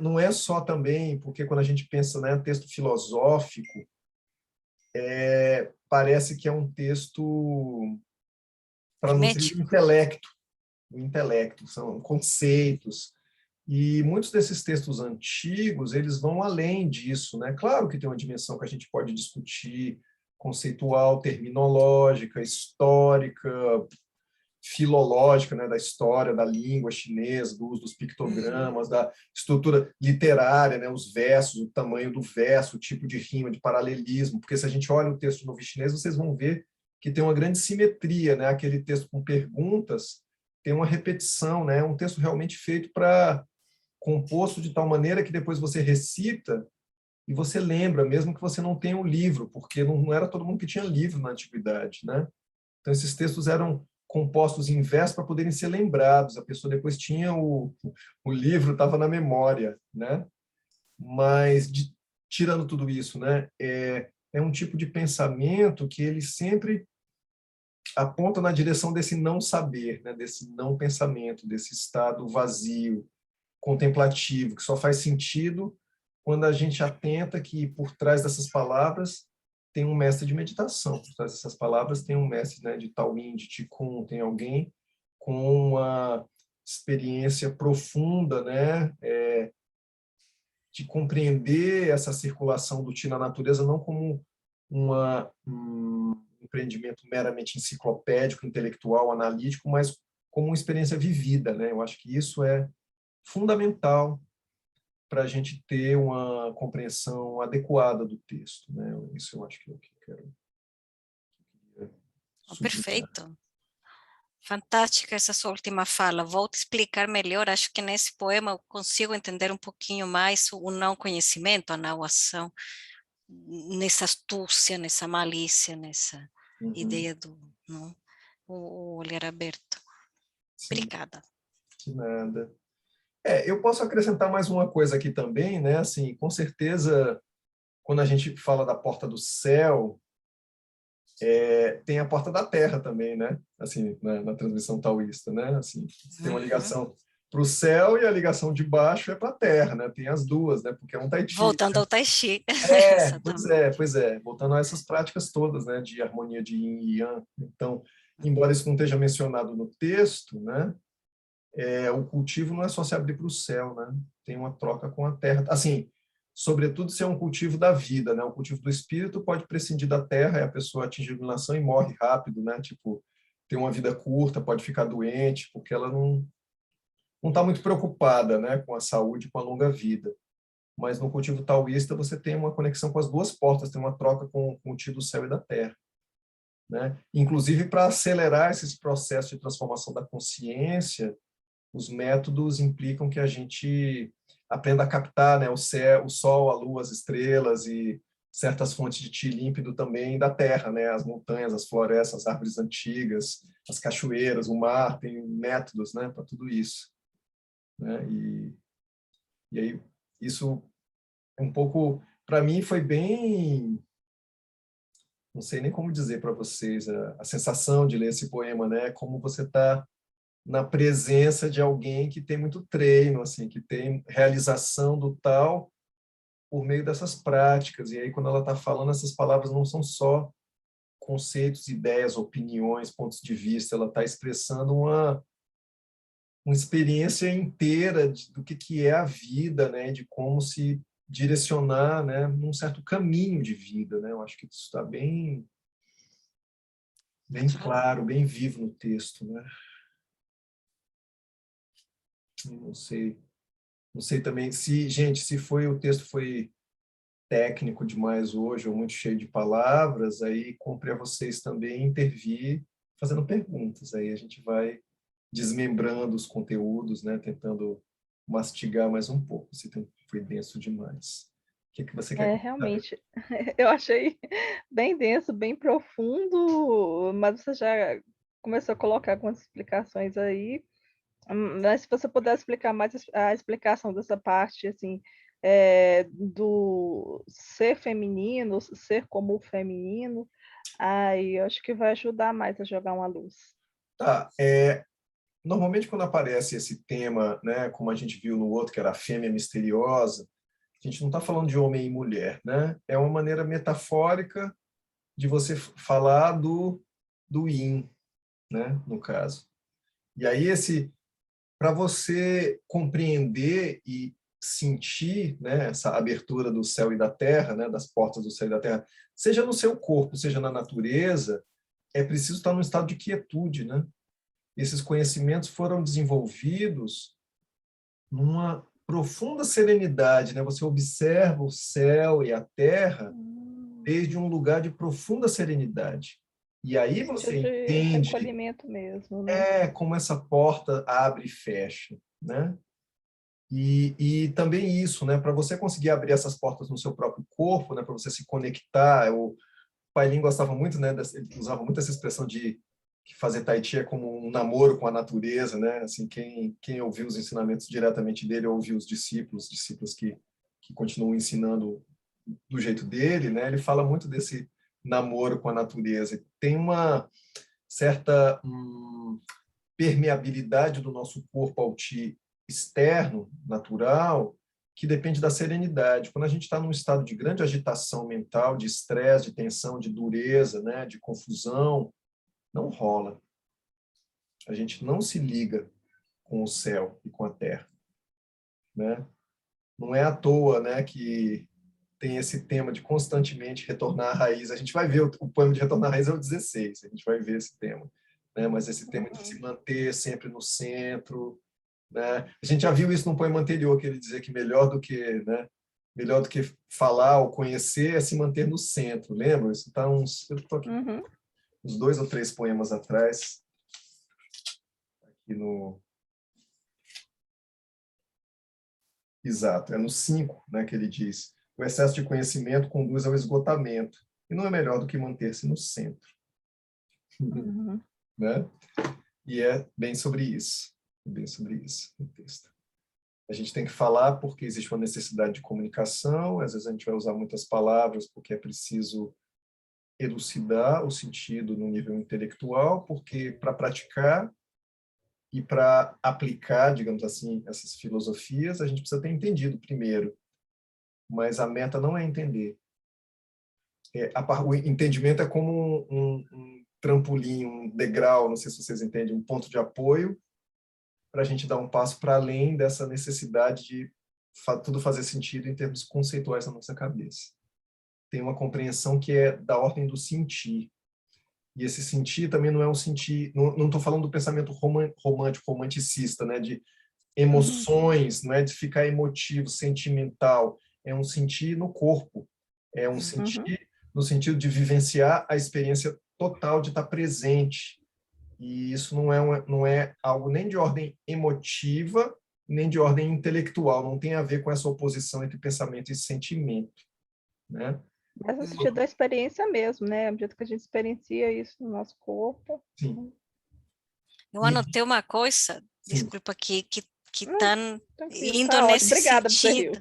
Speaker 1: Não é só também, porque quando a gente pensa, né, texto filosófico, parece que é um texto para nutrir
Speaker 3: Hermético.
Speaker 1: o intelecto, são conceitos. E muitos desses textos antigos, eles vão além disso, né? Claro que tem uma dimensão que a gente pode discutir, conceitual, terminológica, histórica, filológica, né, da história da língua chinesa, do uso dos pictogramas, da estrutura literária, né, os versos, o tamanho do verso, o tipo de rima, de paralelismo, porque se a gente olha o texto novo chinês, vocês vão ver que tem uma grande simetria, né, aquele texto com perguntas tem uma repetição, né, um texto realmente feito para composto de tal maneira que depois você recita e você lembra, mesmo que você não tenha um livro, porque não era todo mundo que tinha livro na antiguidade, né? Então esses textos eram compostos em versos para poderem ser lembrados. A pessoa depois tinha o livro, estava na memória, né? Mas tirando tudo isso, né? É um tipo de pensamento que ele sempre aponta na direção desse não saber, né? Desse não pensamento, desse estado vazio, contemplativo, que só faz sentido quando a gente atenta que por trás dessas palavras tem um mestre de meditação, por trás dessas palavras tem um mestre, né, de Taoyin, de Qigong, tem alguém com uma experiência profunda, né, de compreender essa circulação do Qi na natureza não como um empreendimento meramente enciclopédico, intelectual, analítico, mas como uma experiência vivida, né? Eu acho que isso é fundamental para a gente ter uma compreensão adequada do texto, né? Isso eu acho que é o que eu quero sublinhar.
Speaker 3: Perfeito. Fantástica essa sua última fala. Vou te explicar melhor. Acho que nesse poema eu consigo entender um pouquinho mais o não conhecimento, a não ação, nessa astúcia, nessa malícia, nessa ideia do não, o olhar aberto.
Speaker 1: Sim,
Speaker 3: Obrigada.
Speaker 1: de nada. Eu posso acrescentar mais uma coisa aqui também, né? Assim, com certeza, quando a gente fala da porta do céu, tem a porta da terra também, né? Assim, na transmissão taoísta, né? Assim, tem uma ligação para o céu e a ligação de baixo é para a terra, né? Tem as duas, né? Porque é um Tai Chi.
Speaker 3: Voltando ao Tai Chi.
Speaker 1: Pois é. Voltando a essas práticas todas, né? De harmonia de Yin e Yang. Então, embora isso não esteja mencionado no texto, né? O cultivo não é só se abrir para o céu, né? Tem uma troca com a terra. Assim, sobretudo se é um cultivo da vida, né? O cultivo do espírito pode prescindir da terra e a pessoa atinge a iluminação e morre rápido, né? Tipo, tem uma vida curta, pode ficar doente, porque ela não está muito preocupada, né? Com a saúde, com a longa vida. Mas no cultivo taoísta você tem uma conexão com as duas portas, tem uma troca com o Qi do céu e da terra, né? Inclusive para acelerar esses processos de transformação da consciência, os métodos implicam que a gente aprenda a captar, né, o céu, o sol, a lua, as estrelas e certas fontes de Qi límpido também da terra, né, as montanhas, as florestas, as árvores antigas, as cachoeiras, o mar, tem métodos, né, para tudo isso, né? E aí isso um pouco, para mim foi bem, não sei nem como dizer para vocês a sensação de ler esse poema, né, como você está na presença de alguém que tem muito treino, assim, que tem realização do tal por meio dessas práticas. E aí, quando ela está falando, essas palavras não são só conceitos, ideias, opiniões, pontos de vista, ela está expressando uma experiência inteira do que é a vida, né? De como se direcionar, né? Num certo caminho de vida, né? Eu acho que isso está bem claro, bem vivo no texto, né? Eu não sei também se, gente, se o texto foi técnico demais hoje ou muito cheio de palavras, aí compre a vocês também intervir fazendo perguntas. Aí a gente vai desmembrando os conteúdos, né? Tentando mastigar mais um pouco, se foi denso demais. O que você quer comentar?
Speaker 4: Realmente, eu achei bem denso, bem profundo, mas você já começou a colocar algumas explicações aí. Mas se você puder explicar mais a explicação dessa parte, assim, do ser feminino, ser como o feminino, aí eu acho que vai ajudar mais a jogar uma luz.
Speaker 1: Tá, normalmente quando aparece esse tema, né, como a gente viu no outro, que era a fêmea misteriosa, a gente não está falando de homem e mulher, né? É uma maneira metafórica de você falar do yin, né, no caso. E aí para você compreender e sentir, né, essa abertura do céu e da terra, né, das portas do céu e da terra, seja no seu corpo, seja na natureza, é preciso estar num estado de quietude, né? Esses conhecimentos foram desenvolvidos numa profunda serenidade, né? Você observa o céu e a terra desde um lugar de profunda serenidade. E aí
Speaker 4: No
Speaker 1: você
Speaker 4: sentido de
Speaker 1: entende
Speaker 4: recolhimento mesmo, né?
Speaker 1: como essa porta abre e fecha, né? E também isso, né? Para você conseguir abrir essas portas no seu próprio corpo, né? Para você se conectar. O Pai Lin gostava muito, né? Ele usava muito essa expressão de que fazer tai chi é como um namoro com a natureza, né? Assim, quem ouviu os ensinamentos diretamente dele, ouviu os discípulos que continuam ensinando do jeito dele, né? Ele fala muito desse namoro com a natureza. Tem uma certa permeabilidade do nosso corpo ao chi externo, natural, que depende da serenidade. Quando a gente está num estado de grande agitação mental, de estresse, de tensão, de dureza, né? De confusão, não rola. A gente não se liga com o céu e com a terra, né? Não é à toa, né, que tem esse tema de constantemente retornar à raiz. A gente vai ver o poema de retornar à raiz é o 16, a gente vai ver esse tema, né? Mas esse tema de se manter sempre no centro, né? A gente já viu isso no poema anterior, que ele dizia que melhor do que, né, melhor do que falar ou conhecer é se manter no centro. Lembra? Isso está eu estou aqui, uns 2 ou 3 poemas atrás, aqui no Exato, é no 5, né, que ele diz: o excesso de conhecimento conduz ao esgotamento, e não é melhor do que manter-se no centro. Né? E é bem sobre isso o texto. A gente tem que falar porque existe uma necessidade de comunicação, às vezes a gente vai usar muitas palavras porque é preciso elucidar o sentido no nível intelectual, porque para praticar e para aplicar, digamos assim, essas filosofias, a gente precisa ter entendido primeiro. Mas a meta não é entender. O entendimento é como um trampolim, um degrau, não sei se vocês entendem, um ponto de apoio para a gente dar um passo para além dessa necessidade de tudo fazer sentido em termos conceituais na nossa cabeça. Tem uma compreensão que é da ordem do sentir. E esse sentir também não é um sentir... Não estou falando do pensamento romântico, romanticista, né, de emoções, não é de ficar emotivo, sentimental. É um sentir no corpo. É um sentir no sentido de vivenciar a experiência total de estar presente. E isso não é algo nem de ordem emotiva, nem de ordem intelectual. Não tem a ver com essa oposição entre pensamento e sentimento, né?
Speaker 4: Mas no sentido da experiência mesmo, né? À medida que a gente experiencia isso no nosso corpo.
Speaker 1: Sim.
Speaker 3: Eu anotei uma coisa,
Speaker 1: Sim.
Speaker 3: desculpa, que está indo
Speaker 4: tá
Speaker 3: nesse
Speaker 4: obrigada,
Speaker 3: sentido.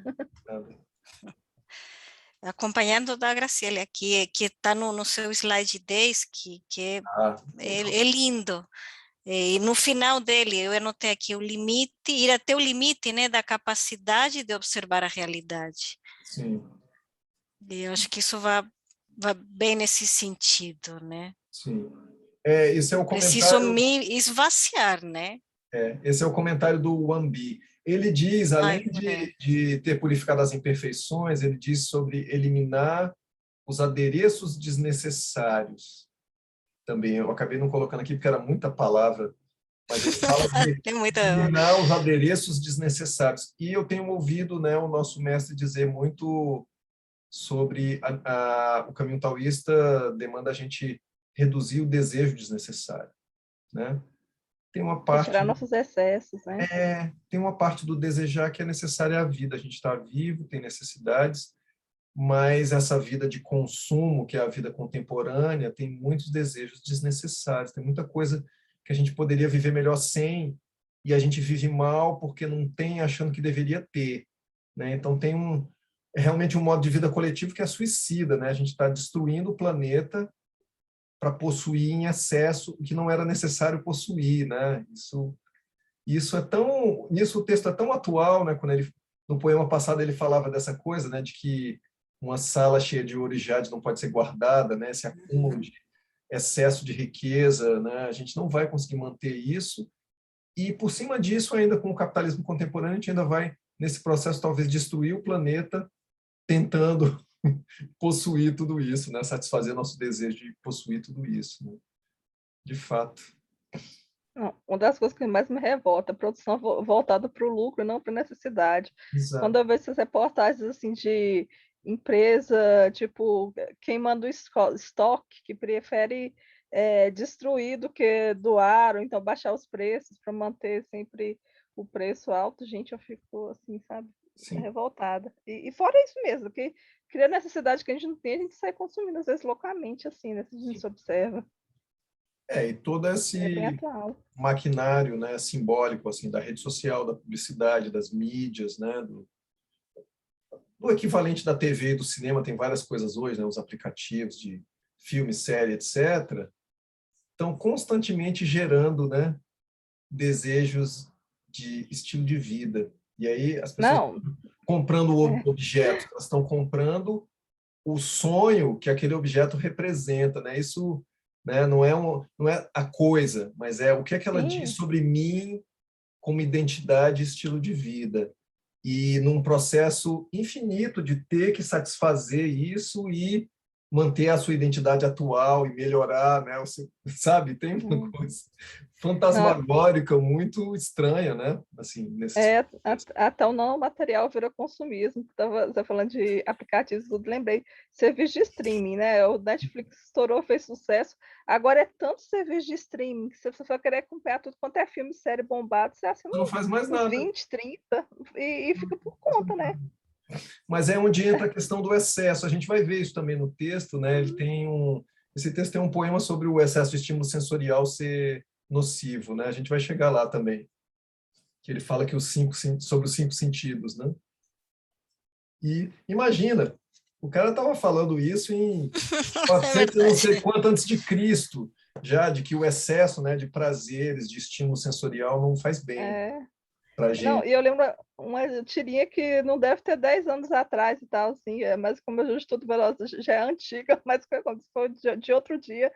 Speaker 3: Acompanhando da Graciela, que está no seu slide 10, que é lindo. E no final dele, eu anotei aqui o limite, ir até o limite, né, da capacidade de observar a realidade.
Speaker 1: Sim.
Speaker 3: E eu acho que isso vai bem nesse sentido, né?
Speaker 1: Sim. Isso é o
Speaker 3: Preciso
Speaker 1: comentário...
Speaker 3: me esvaziar, né?
Speaker 1: Esse é o comentário do Wambi. Ele diz, além
Speaker 3: Ai,
Speaker 1: de ter purificado as imperfeições, ele diz sobre eliminar os adereços desnecessários. Também, eu acabei não colocando aqui porque era muita palavra, mas ele fala de
Speaker 3: tem muita.
Speaker 1: eliminar os adereços desnecessários. E eu tenho ouvido, né, o nosso mestre dizer muito sobre o caminho taoísta demanda a gente reduzir o desejo desnecessário, né? Tem uma parte
Speaker 4: retirar nossos excessos, né?
Speaker 1: tem uma parte do desejar que é necessária à vida. A gente está vivo, tem necessidades, mas essa vida de consumo, que é a vida contemporânea, tem muitos desejos desnecessários, tem muita coisa que a gente poderia viver melhor sem, e a gente vive mal porque não tem, achando que deveria ter, né? Então tem realmente um modo de vida coletivo que é suicida, né? A gente está destruindo o planeta para possuir em excesso o que não era necessário possuir, né? Isso o texto é tão atual, né? Quando ele, no poema passado, ele falava dessa coisa, né? De que uma sala cheia de ouro e jade não pode ser guardada, né? Esse acúmulo de excesso de riqueza, né? A gente não vai conseguir manter isso. E, por cima disso, ainda com o capitalismo contemporâneo, a gente ainda vai, nesse processo, talvez destruir o planeta, tentando possuir tudo isso, né? Satisfazer nosso desejo de possuir tudo isso, né? De fato.
Speaker 4: Não, uma das coisas que mais me revolta, a produção voltada para o lucro, não para a necessidade.
Speaker 1: Exato.
Speaker 4: Quando eu vejo essas reportagens assim de empresa, tipo, queimando estoque, que prefere destruir do que doar, ou então baixar os preços para manter sempre o preço alto, gente, eu fico assim, sabe,
Speaker 1: Sim.
Speaker 4: revoltada. E fora isso mesmo, que cria necessidade que a gente não tem, a gente sai consumindo, às vezes, loucamente, assim, né? A gente se observa.
Speaker 1: E todo esse
Speaker 4: É bem atual.
Speaker 1: maquinário, né, simbólico, assim, da rede social, da publicidade, das mídias, né, do equivalente da TV e do cinema, tem várias coisas hoje, né, os aplicativos de filme, série, etc., estão constantemente gerando, né, desejos de estilo de vida. E aí as pessoas
Speaker 4: Não,
Speaker 1: comprando objetos, elas estão comprando o sonho que aquele objeto representa, né? Isso, né, não é a coisa, mas é o que é que ela diz sobre mim como identidade e estilo de vida. E num processo infinito de ter que satisfazer isso e manter a sua identidade atual e melhorar, né? Sabe, tem uma coisa fantasmagórica muito estranha, né? Assim,
Speaker 4: até o não material virou consumismo. Você falando de aplicativos, tudo, lembrei. Serviço de streaming, né? O Netflix estourou, fez sucesso. Agora é tanto serviço de streaming que se você for querer acompanhar tudo quanto é filme, série bombado, você assina
Speaker 1: não faz mais nada.
Speaker 4: 20, 30 e fica por conta, né?
Speaker 1: Mas é onde entra a questão do excesso. A gente vai ver isso também no texto, né? Esse texto tem um poema sobre o excesso de estímulo sensorial ser nocivo, né? A gente vai chegar lá também. Que ele fala que sobre os 5 sentidos, né? E imagina, o cara estava falando isso em 400 não sei quanto antes de Cristo, já de que o excesso, né, de prazeres, de estímulo sensorial não faz bem para a gente.
Speaker 4: Não, e eu lembro uma tirinha que não deve ter 10 anos atrás e tal, assim, mas como eu já estudo veloz, já é antiga, mas foi como se fosse de outro dia,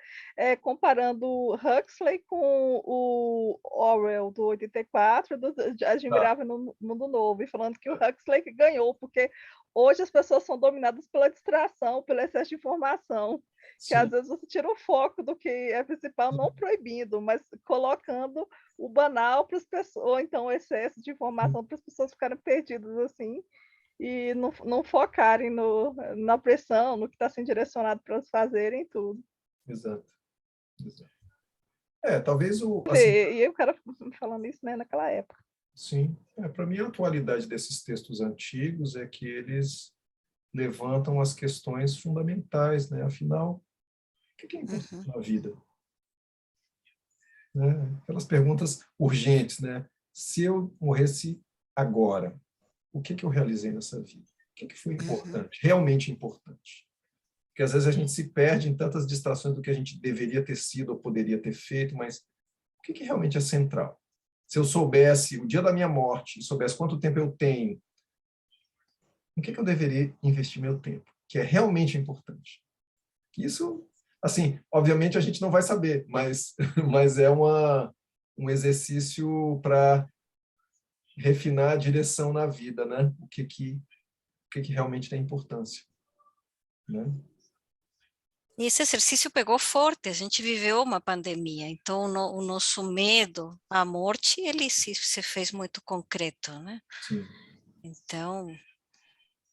Speaker 4: comparando o Huxley com o Orwell do 84, do Admirável no Mundo Novo, e falando que o Huxley ganhou, porque hoje as pessoas são dominadas pela distração, pelo excesso de informação, que às vezes você tira o foco do que é principal, não proibindo, mas colocando o banal para as pessoas, ou então o excesso de informação para as pessoas ficarem perdidas assim e não focarem na pressão, no que está sendo direcionado para elas fazerem tudo.
Speaker 1: Exato. Talvez
Speaker 4: E o cara falando isso, né, naquela época.
Speaker 1: Sim. Para mim, a atualidade desses textos antigos é que eles levantam as questões fundamentais, né? Afinal, o que é importante na vida? Né? Aquelas perguntas urgentes, né? Se eu morresse agora, o que eu realizei nessa vida? O que foi importante, realmente importante? Porque às vezes a gente se perde em tantas distrações do que a gente deveria ter sido ou poderia ter feito, mas o que realmente é central? Se eu soubesse o dia da minha morte, soubesse quanto tempo eu tenho, em que eu deveria investir meu tempo? Que é realmente importante. Isso, assim, obviamente a gente não vai saber, mas é um exercício para refinar a direção na vida, né? O que realmente tem importância, né?
Speaker 3: E esse exercício pegou forte, a gente viveu uma pandemia, então o nosso medo à morte, ele se fez muito concreto, né?
Speaker 1: Sim.
Speaker 3: Então,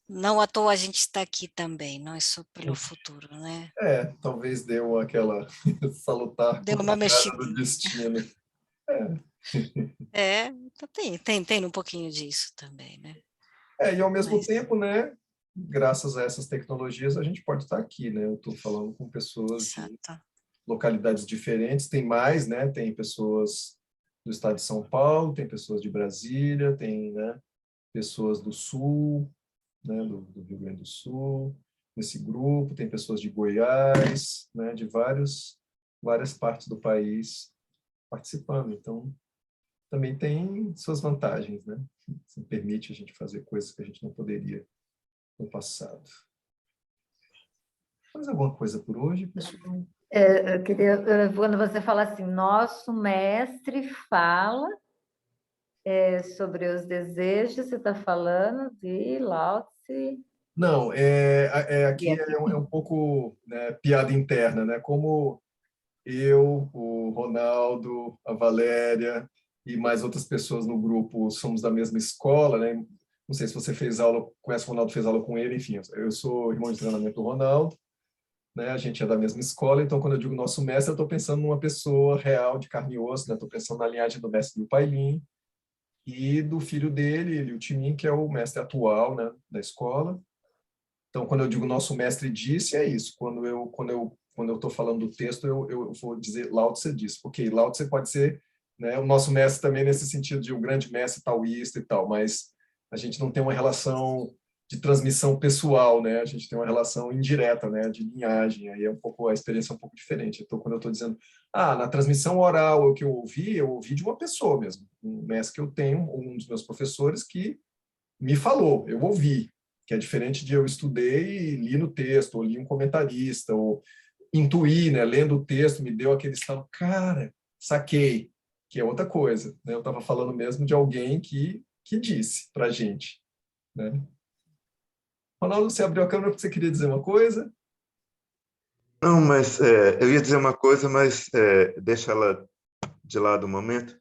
Speaker 3: não à toa a gente está aqui também, não é só pelo futuro, né?
Speaker 1: Talvez deu aquela salutar
Speaker 3: Deu uma
Speaker 1: cutucada do
Speaker 3: mexidinha.
Speaker 1: destino.
Speaker 3: Então tem um pouquinho disso também, né?
Speaker 1: E ao mesmo
Speaker 3: Mas,
Speaker 1: tempo, né, graças a essas tecnologias, a gente pode estar aqui, né? Eu estou falando com pessoas de
Speaker 3: exato.
Speaker 1: localidades diferentes, tem mais, né? Tem pessoas do estado de São Paulo, tem pessoas de Brasília, tem, né, pessoas do Sul, né, do Rio Grande do Sul, nesse grupo, tem pessoas de Goiás, né, de várias partes do país participando. Então, também tem suas vantagens, né? Isso permite a gente fazer coisas que a gente não poderia no passado. Mais alguma coisa por hoje, pessoal?
Speaker 2: Eu queria, quando você fala assim, nosso mestre fala sobre os desejos, você está falando de Lao Tse.
Speaker 1: Não, aqui é um pouco, né, piada interna, né? Como eu, o Ronaldo, a Valéria e mais outras pessoas no grupo somos da mesma escola, né? Não sei se você fez aula, conhece o Ronaldo, fez aula com ele, enfim, eu sou irmão de treinamento do Ronaldo, né? A gente é da mesma escola, então quando eu digo nosso mestre, eu estou pensando numa pessoa real, de carne e osso, né? Estou pensando na linhagem do mestre do Pailin e do filho dele, Liu Timin, que é o mestre atual, né, da escola. Então, quando eu digo nosso mestre disse, é isso. Quando eu estou falando do texto, eu vou dizer Lao Tse disse. Ok, Lao Tse pode ser, né, o nosso mestre também nesse sentido de um grande mestre taoísta e tal, mas a gente não tem uma relação de transmissão pessoal, né? A gente tem uma relação indireta, né, de linhagem. Aí é um pouco a experiência é um pouco diferente. Então, quando eu estou dizendo, na transmissão oral o que eu ouvi de uma pessoa mesmo, um mestre que eu tenho, um dos meus professores que me falou, eu ouvi, que é diferente de eu estudei e li no texto, ou li um comentarista, ou intuí, né, lendo o texto, me deu aquele estalo, cara, saquei, que é outra coisa, né? Eu estava falando mesmo de alguém que disse para a gente, né? Ronaldo, você abriu a câmera porque você queria dizer uma coisa?
Speaker 5: Não, mas eu ia dizer uma coisa, mas deixa ela de lado um momento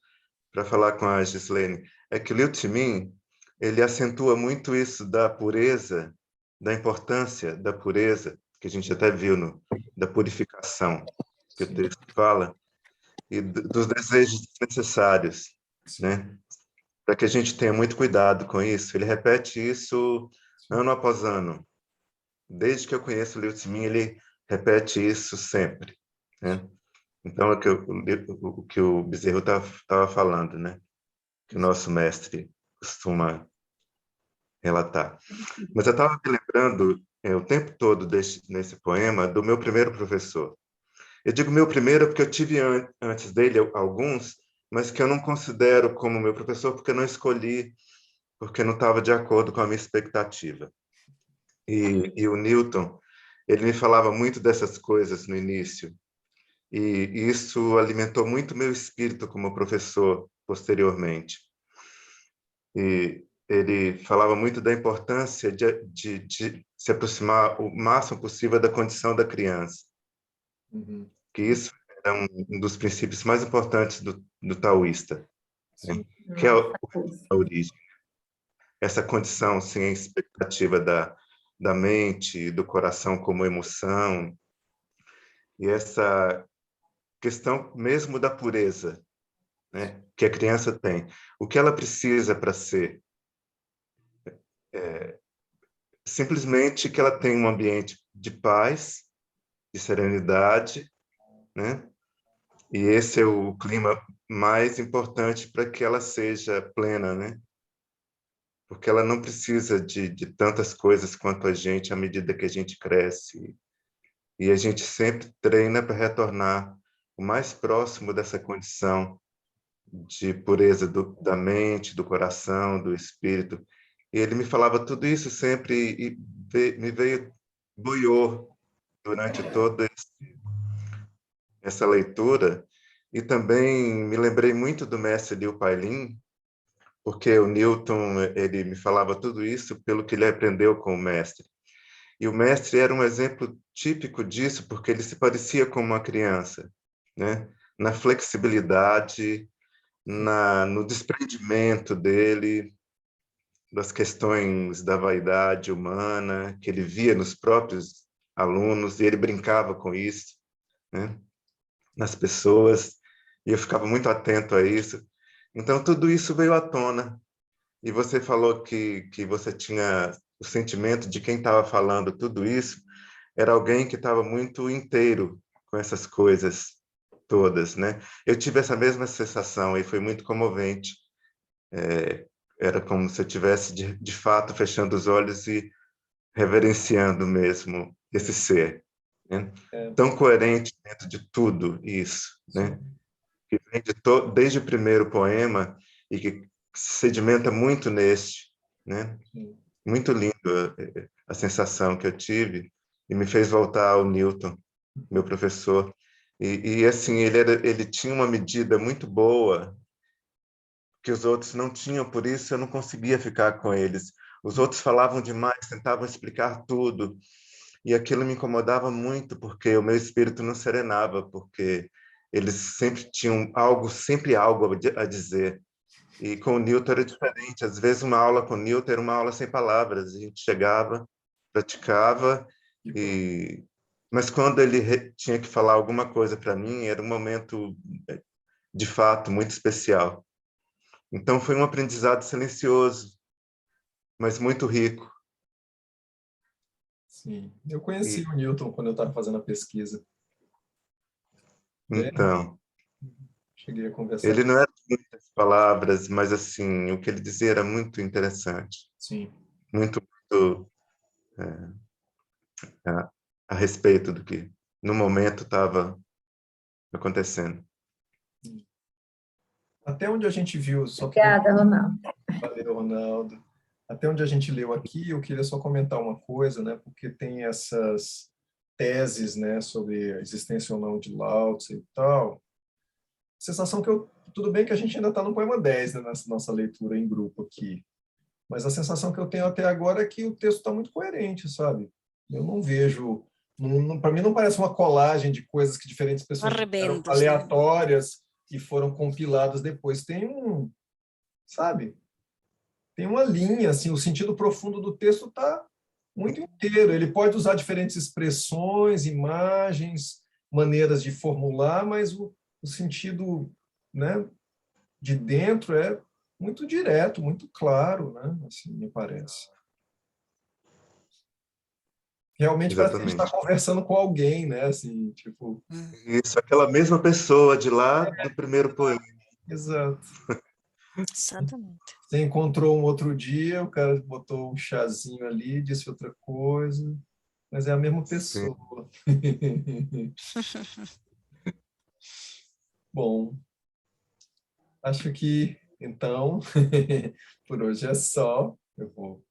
Speaker 5: para falar com a Gislene. É que o Liu Timin, ele acentua muito isso da pureza, da importância da pureza, que a gente até viu da purificação, que o texto fala, e dos desejos necessários, né? Para que a gente tenha muito cuidado com isso. Ele repete isso ano após ano. Desde que eu conheço o Liu Timin, ele repete isso sempre, né? Então, o que o Bezerro estava falando, né? Que o nosso mestre costuma relatar. Mas eu estava me lembrando o tempo todo nesse poema do meu primeiro professor. Eu digo meu primeiro porque eu tive antes dele alguns, mas que eu não considero como meu professor porque eu não escolhi, porque não estava de acordo com a minha expectativa. E o Newton, ele me falava muito dessas coisas no início, e isso alimentou muito meu espírito como professor posteriormente. E ele falava muito da importância de se aproximar o máximo possível da condição da criança, que isso é um dos princípios mais importantes do taoísta, né? Que é a origem, essa condição sem expectativa da mente e do coração como emoção, e essa questão mesmo da pureza, né, que a criança tem. O que ela precisa para ser? Simplesmente que ela tenha um ambiente de paz, de serenidade, né? E esse é o clima mais importante para que ela seja plena, né? Porque ela não precisa de tantas coisas quanto a gente à medida que a gente cresce. E a gente sempre treina para retornar o mais próximo dessa condição de pureza da mente, do coração, do espírito. E ele me falava tudo isso sempre e me veio, boiou durante toda essa leitura, E também me lembrei muito do mestre Liu Pailin, porque o Newton, ele me falava tudo isso pelo que ele aprendeu com o mestre. E o mestre era um exemplo típico disso, porque ele se parecia com uma criança, né? Na flexibilidade, no desprendimento dele, das questões da vaidade humana, que ele via nos próprios alunos, e ele brincava com isso, né? Nas pessoas, e eu ficava muito atento a isso. Então, tudo isso veio à tona. E você falou que você tinha o sentimento de quem estava falando tudo isso, era alguém que estava muito inteiro com essas coisas todas, né? Eu tive essa mesma sensação e foi muito comovente. Era como se eu tivesse, de fato, fechando os olhos e reverenciando mesmo esse ser, né? Tão coerente dentro de tudo isso, né? Que vem desde o primeiro poema e que se sedimenta muito neste, né? Muito lindo a sensação que eu tive e me fez voltar ao Newton, meu professor. E assim, ele tinha uma medida muito boa que os outros não tinham, por isso eu não conseguia ficar com eles. Os outros falavam demais, tentavam explicar tudo, e aquilo me incomodava muito, porque o meu espírito não serenava, porque eles sempre tinham algo, sempre algo a dizer. E com o Newton era diferente. Às vezes uma aula com o Newton era uma aula sem palavras. A gente chegava, praticava, mas quando ele tinha que falar alguma coisa para mim, era um momento, de fato, muito especial. Então foi um aprendizado silencioso, mas muito rico.
Speaker 1: Sim, eu conheci o Newton quando eu estava fazendo a pesquisa.
Speaker 5: Então,
Speaker 1: Cheguei a conversar.
Speaker 5: ele não era de muitas palavras, mas assim, o que ele dizia era muito interessante.
Speaker 1: Sim.
Speaker 5: Muito a respeito do que no momento estava acontecendo.
Speaker 1: Até onde a gente viu, só que
Speaker 2: Obrigada, Ronaldo.
Speaker 1: valeu, Ronaldo. Até onde a gente leu aqui, eu queria só comentar uma coisa, né? Porque tem essas teses, né, sobre a existência ou não de Lao Tse e tal. Sensação que tudo bem que a gente ainda está no poema 10, né, nessa nossa leitura em grupo aqui, mas a sensação que eu tenho até agora é que o texto está muito coerente, sabe? Eu não vejo, para mim não parece uma colagem de coisas que diferentes pessoas fizeram
Speaker 3: Arrebentos, né?
Speaker 1: aleatórias e foram compiladas depois. Sabe? Tem uma linha, assim, o sentido profundo do texto está muito inteiro. Ele pode usar diferentes expressões, imagens, maneiras de formular, mas o sentido, né, de dentro é muito direto, muito claro, né? Assim, me parece. Realmente parece que a gente está
Speaker 5: Exatamente.
Speaker 1: conversando com alguém, né? Assim, tipo...
Speaker 5: Isso, aquela mesma pessoa de lá do primeiro poema.
Speaker 1: Exato.
Speaker 3: Exatamente.
Speaker 1: Você encontrou um outro dia, o cara botou um chazinho ali, disse outra coisa, mas é a mesma
Speaker 5: Sim.
Speaker 1: pessoa. Bom, acho que, então, por hoje é só. Eu vou